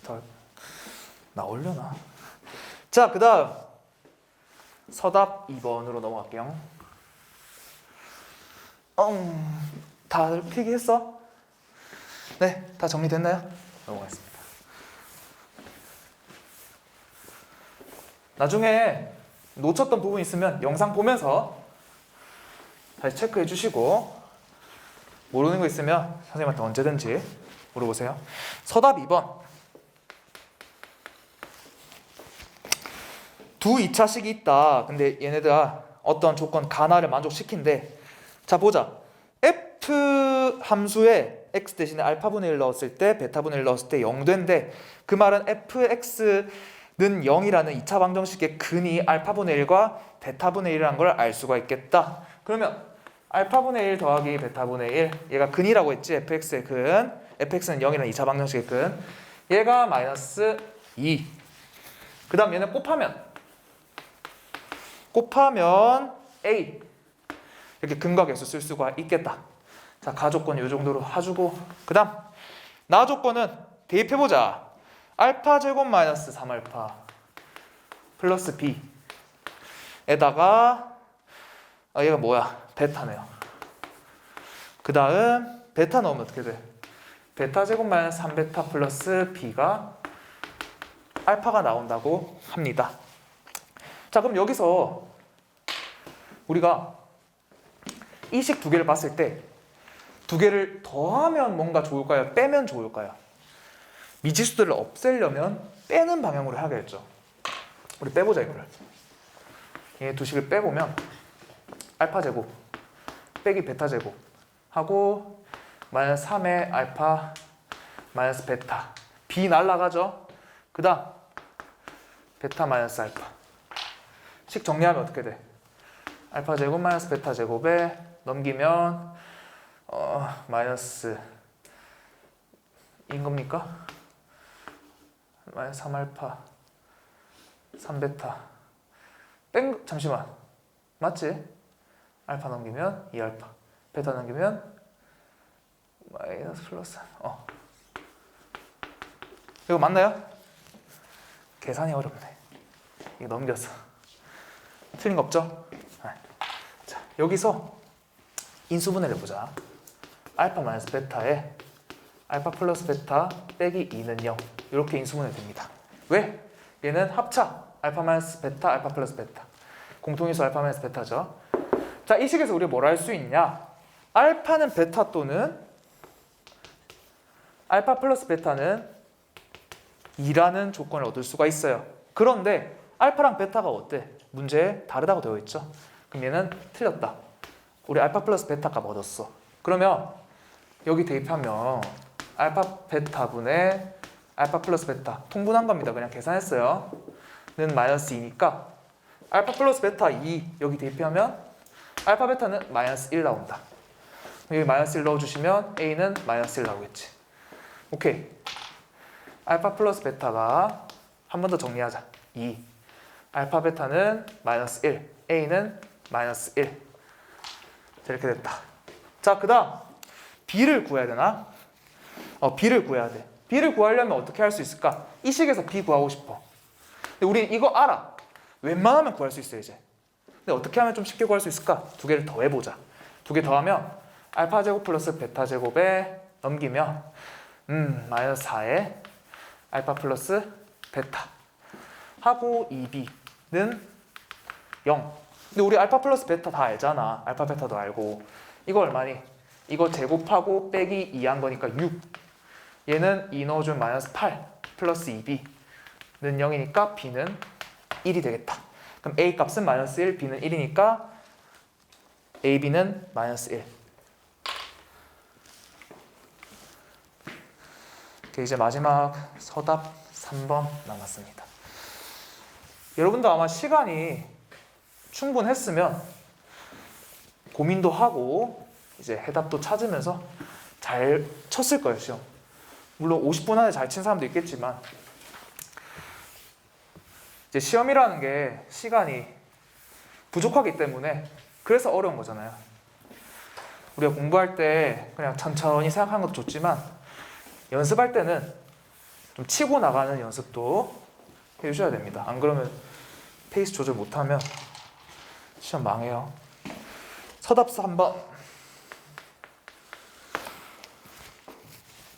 더 나오려나? 자, 그 다음 서답 2번으로 넘어갈게요. 다 필기했어? 네, 다 정리됐나요? 넘어가겠습니다. 나중에 놓쳤던 부분 있으면 영상 보면서 다시 체크해 주시고, 모르는 거 있으면 선생님한테 언제든지 물어보세요. 서답 2번. 두 2차식이 있다. 근데 얘네들 어떤 조건 가나를 만족시킨대. 자, 보자. f 함수에 x 대신에 알파분의 1 넣었을 때 베타분의 1 넣었을 때 0된대. 그 말은 fx는 0이라는 2차 방정식의 근이 알파분의 1과 베타분의 1이라는 걸 알 수가 있겠다. 그러면 알파분의 1 더하기 베타분의 1, 얘가 근이라고 했지. fx의 근. fx는 0이라는 2차 방정식의 근. 얘가 마이너스 2. 그 다음 얘는 곱하면 a. 이렇게 근과 계수 쓸 수가 있겠다. 자, 가조건 이 정도로 해주고, 그 다음 나 조건은 대입해보자. 알파 제곱 마이너스 3알파 플러스 b 에다가 얘가 뭐야? 베타네요. 그 다음 베타 넣으면 어떻게 돼? 베타 제곱 마이너스 3베타 플러스 b가 알파가 나온다고 합니다. 자, 그럼 여기서 우리가 이 식 두 개를 봤을 때 두 개를 더하면 뭔가 좋을까요? 빼면 좋을까요? 미지수들을 없애려면 빼는 방향으로 해야겠죠. 우리 빼보자 이거를. 얘 두 식을 빼보면 알파 제곱 빼기 베타 제곱 하고 마이너스 3의 알파 마이너스 베타 b 날라가죠. 그 다음 베타 마이너스 알파 식 정리하면 어떻게 돼? 알파 제곱 마이너스 베타 제곱에 넘기면 마이너스 인 겁니까? 마이너스 3알파 3베타 잠시만 맞지? 알파 넘기면 2알파 베타 넘기면 마이너스 플러스 이거 맞나요? 계산이 어렵네. 이거 넘겼어. 틀린 거 없죠? 자, 여기서 인수분해를 해보자. 알파 마이너스 베타에 알파 플러스 베타 빼기 2는 0 이렇게 인수분해 됩니다. 왜? 얘는 합차 알파 마이너스 베타 알파 플러스 베타 공통인수 알파 마이너스 베타죠. 자, 이 식에서 우리가 뭘 할 수 있냐? 알파는 베타 또는 알파 플러스 베타는 2라는 조건을 얻을 수가 있어요. 그런데 알파랑 베타가 어때? 문제에 다르다고 되어 있죠. 그럼 얘는 틀렸다. 우리 알파 플러스 베타 값 얻었어. 그러면 여기 대입하면 알파 베타분의 알파 플러스 베타 통분한 겁니다. 그냥 계산했어요. 는 마이너스 2니까 알파 플러스 베타 2 여기 대입하면 알파 베타는 마이너스 1 나온다. 여기 마이너스 1 넣어주시면 A는 마이너스 1 나오겠지. 오케이. 알파 플러스 베타가 한 번 더 정리하자. 2. 알파 베타는 마이너스 1. A는 마이너스 1. 자, 이렇게 됐다. 자, 그 다음 B를 구해야 되나? B를 구해야 돼. B를 구하려면 어떻게 할 수 있을까? 이 식에서 B 구하고 싶어. 근데 우리 이거 알아. 웬만하면 구할 수 있어 이제. 근데 어떻게 하면 좀 쉽게 구할 수 있을까? 두 개를 더해보자. 두 개 더하면 알파 제곱 플러스 베타 제곱에 넘기면 마이너스 4에 알파 플러스 베타 하고 2b는 0. 근데 우리 알파 플러스 베타 다 알잖아. 알파 베타도 알고. 이거 얼마니? 이거 제곱하고 빼기 2한 거니까 6. 얘는 2 넣어주면 마이너스 8 플러스 2b는 0이니까 b는 1이 되겠다. 그럼 a 값은 마이너스 1, b는 1이니까 ab는 마이너스 1. 이제 마지막 서답 3번 남았습니다. 여러분도 아마 시간이 충분했으면 고민도 하고 이제 해답도 찾으면서 잘 쳤을 거예요, 시험. 물론 50분 안에 잘 친 사람도 있겠지만 이제 시험이라는 게 시간이 부족하기 때문에 그래서 어려운 거잖아요. 우리가 공부할 때 그냥 천천히 생각하는 것도 좋지만 연습할 때는 좀 치고 나가는 연습도 해주셔야 됩니다. 안 그러면 페이스 조절 못하면 시험 망해요. 서답 3번.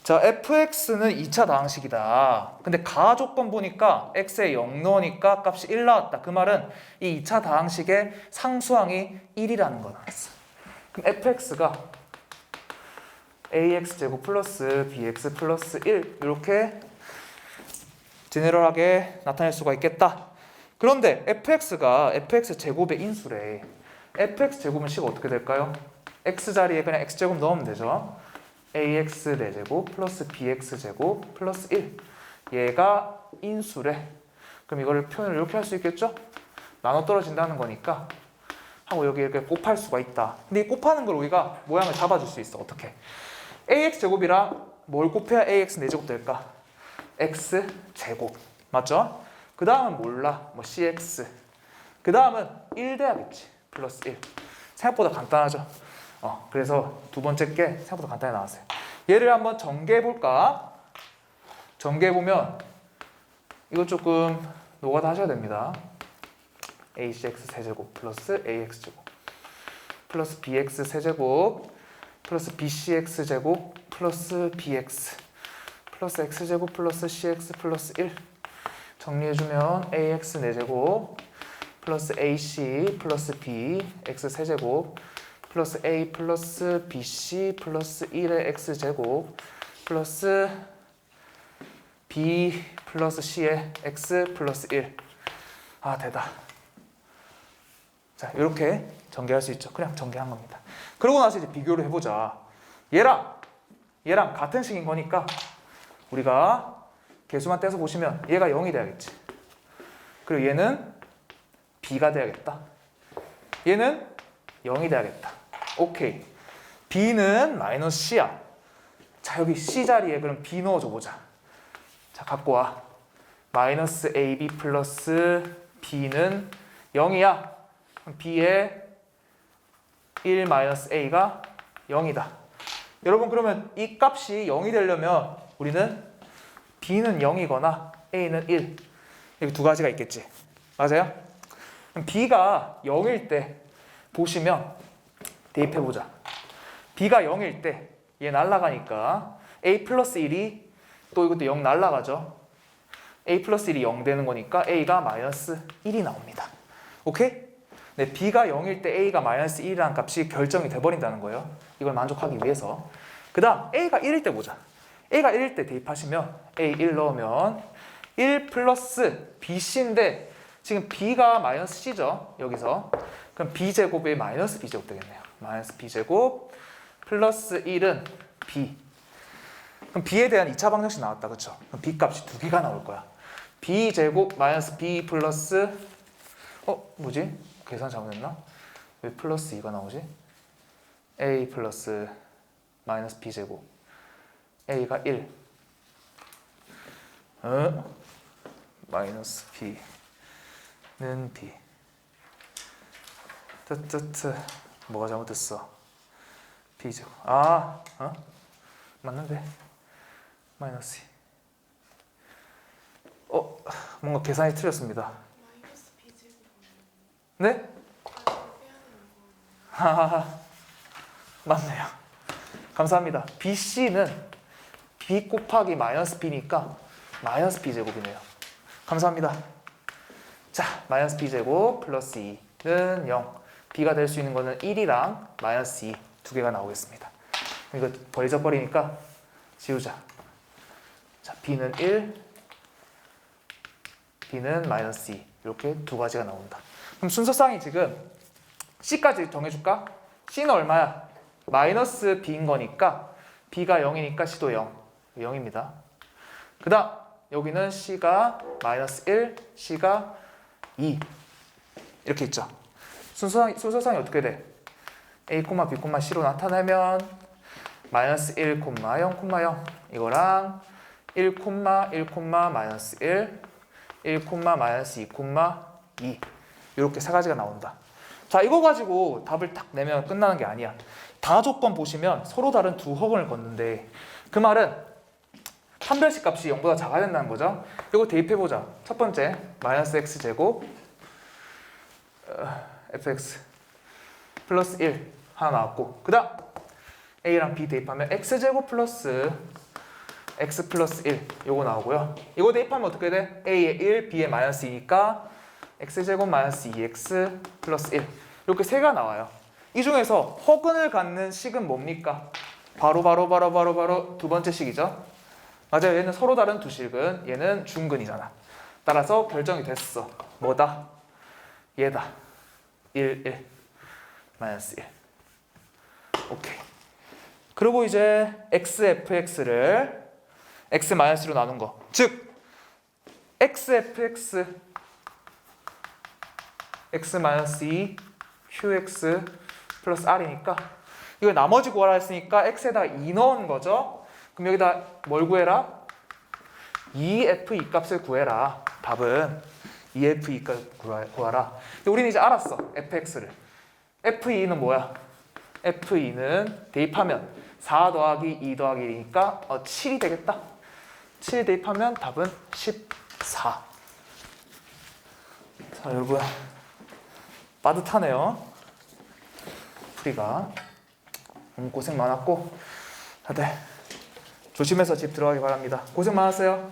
자, fx는 2차 다항식이다. 근데 가조건 보니까 x에 0 넣으니까 값이 1 나왔다. 그 말은 이 2차 다항식의 상수항이 1이라는 거 나왔어. 그럼 fx가 ax제곱 플러스 bx 플러스 1 이렇게 제네럴하게 나타낼 수가 있겠다. 그런데 fx가 fx제곱의 인수래. fx제곱은 식이 어떻게 될까요? x자리에 그냥 x제곱 넣으면 되죠. ax 4제곱 플러스 bx제곱 플러스 1. 얘가 인수래. 그럼 이거를 표현을 이렇게 할 수 있겠죠? 나눠 떨어진다는 거니까 하고 여기 이렇게 곱할 수가 있다. 근데 이 곱하는 걸 우리가 모양을 잡아줄 수 있어. 어떻게? ax제곱이랑 뭘 곱해야 ax 4제곱 될까? x제곱. 맞죠? 그 다음은 몰라. 뭐 cx. 그 다음은 1 돼야겠지. 플러스 1. 생각보다 간단하죠? 그래서 두 번째 게 생각보다 간단히 나왔어요. 얘를 한번 전개해 볼까? 전개해 보면 이거 조금 노가다 하셔야 됩니다. acx 세제곱 플러스 ax 제곱 플러스 bx 세제곱 플러스 bcx 제곱 플러스 bx 플러스 x 제곱 플러스 cx 플러스 1 정리해 주면 ax 4제곱 플러스 ac 플러스 b x 세제곱 플러스 a 플러스 bc 플러스 1의 x제곱 플러스 b 플러스 c의 x 플러스 1. 아, 되다. 자, 이렇게 전개할 수 있죠. 그냥 전개한 겁니다. 그러고 나서 이제 비교를 해보자. 얘랑 같은 식인 거니까 우리가 개수만 떼서 보시면 얘가 0이 돼야겠지. 그리고 얘는 b가 돼야겠다. 얘는 0이 돼야겠다. 오케이. b는 마이너스 c야. 자, 여기 c 자리에 그럼 b 넣어줘 보자. 자, 갖고 와. 마이너스 ab 플러스 b는 0이야. 그럼 b의 1 마이너스 a가 0이다. 여러분, 그러면 이 값이 0이 되려면 우리는 b는 0이거나 a는 1. 여기 두 가지가 있겠지. 맞아요? 그럼 b가 0일 때 보시면 대입해보자. b가 0일 때 얘 날라가니까 a 플러스 1이 또 이것도 0 날라가죠. a 플러스 1이 0 되는 거니까 a가 마이너스 1이 나옵니다. 오케이? 네, b가 0일 때 a가 마이너스 1이라는 값이 결정이 돼버린다는 거예요. 이걸 만족하기 위해서. 그 다음 a가 1일 때 보자. a가 1일 때 대입하시면 a 1 넣으면 1 플러스 bc인데 지금 b가 마이너스 c죠. 여기서. 그럼 b제곱이 마이너스 b제곱 되겠네요. 마이너스 b제곱 플러스 1은 b. 그럼 b에 대한 2차 방정식 나왔다. 그쵸? 그럼 b 값이 두 개가 나올 거야. b 제곱 마이너스 b 플러스 뭐지? 계산 잘못했나? 왜 플러스 2가 나오지? a 플러스 마이너스 b 제곱 a가 1 마이너스 b는 b 뜨뜨뜨 뭐가 잘못됐어? b 제곱 맞는데 마이너스 2 뭔가 계산이 틀렸습니다. 마이너스 b 제곱 네? 하하하 맞네요. 감사합니다. BC는 B 곱하기 마이너스 B니까 마이너스 B 제곱이네요. 감사합니다. 자, 마이너스 B 제곱 플러스 2는 0. B가 될 수 있는 거는 1이랑 마이너스 2 두 개가 나오겠습니다. 이거 버리적거리니까 지우자. 자, B는 1, B는 마이너스 2 이렇게 두 가지가 나온다. 그럼 순서상이 지금 C까지 정해줄까? C는 얼마야? 마이너스 B인 거니까 B가 0이니까 C도 0. 0입니다. 그 다음 여기는 C가 마이너스 1, C가 2 이렇게 있죠. 순서상이 어떻게 돼? A, B, C로 나타내면 마이너스 1, 0, 0 이거랑 1, 1, 마이너스 1, 1, 마이너스 2, 2 이렇게 세 가지가 나온다. 자, 이거 가지고 답을 딱 내면 끝나는 게 아니야. 다 조건 보시면 서로 다른 두 허근을 걷는데 그 말은 판별식 값이 0보다 작아야 된다는 거죠. 이거 대입해보자. 첫 번째 마이너스 x제곱 fx 플러스 1 하나 나왔고 그 다음 a랑 b 대입하면 x제곱 플러스 x 플러스 1 요거 나오고요. 이거 대입하면 어떻게 돼? a에 1, b에 마이너스 2니까 x제곱 마이너스 2x 플러스 1 이렇게 세 개가 나와요. 이 중에서 허근을 갖는 식은 뭡니까? 바로 두 번째 식이죠. 맞아요. 얘는 서로 다른 두 식은 얘는 중근이잖아. 따라서 결정이 됐어. 뭐다? 얘다. 1, 1 마이너스 1 오케이. 그리고 이제 xfx를 x 마이너스로 나눈 거. 즉 xfx x 마이너스 2 qx 플러스 r이니까 이거 나머지 구하라 했으니까 x에다가 2 넣은 거죠. 그럼 여기다 뭘 구해라? 2f2 값을 구해라. 답은 2f2 값을 구하라. 근데 우리는 이제 알았어. fx를. f2는 뭐야? f2는 대입하면 4 더하기 2 더하기 1이니까 7이 되겠다. 7 대입하면 답은 14. 자, 여러분 빠듯하네요. 풀이가 고생 많았고 다들 조심해서 집 들어가기 바랍니다. 고생 많았어요.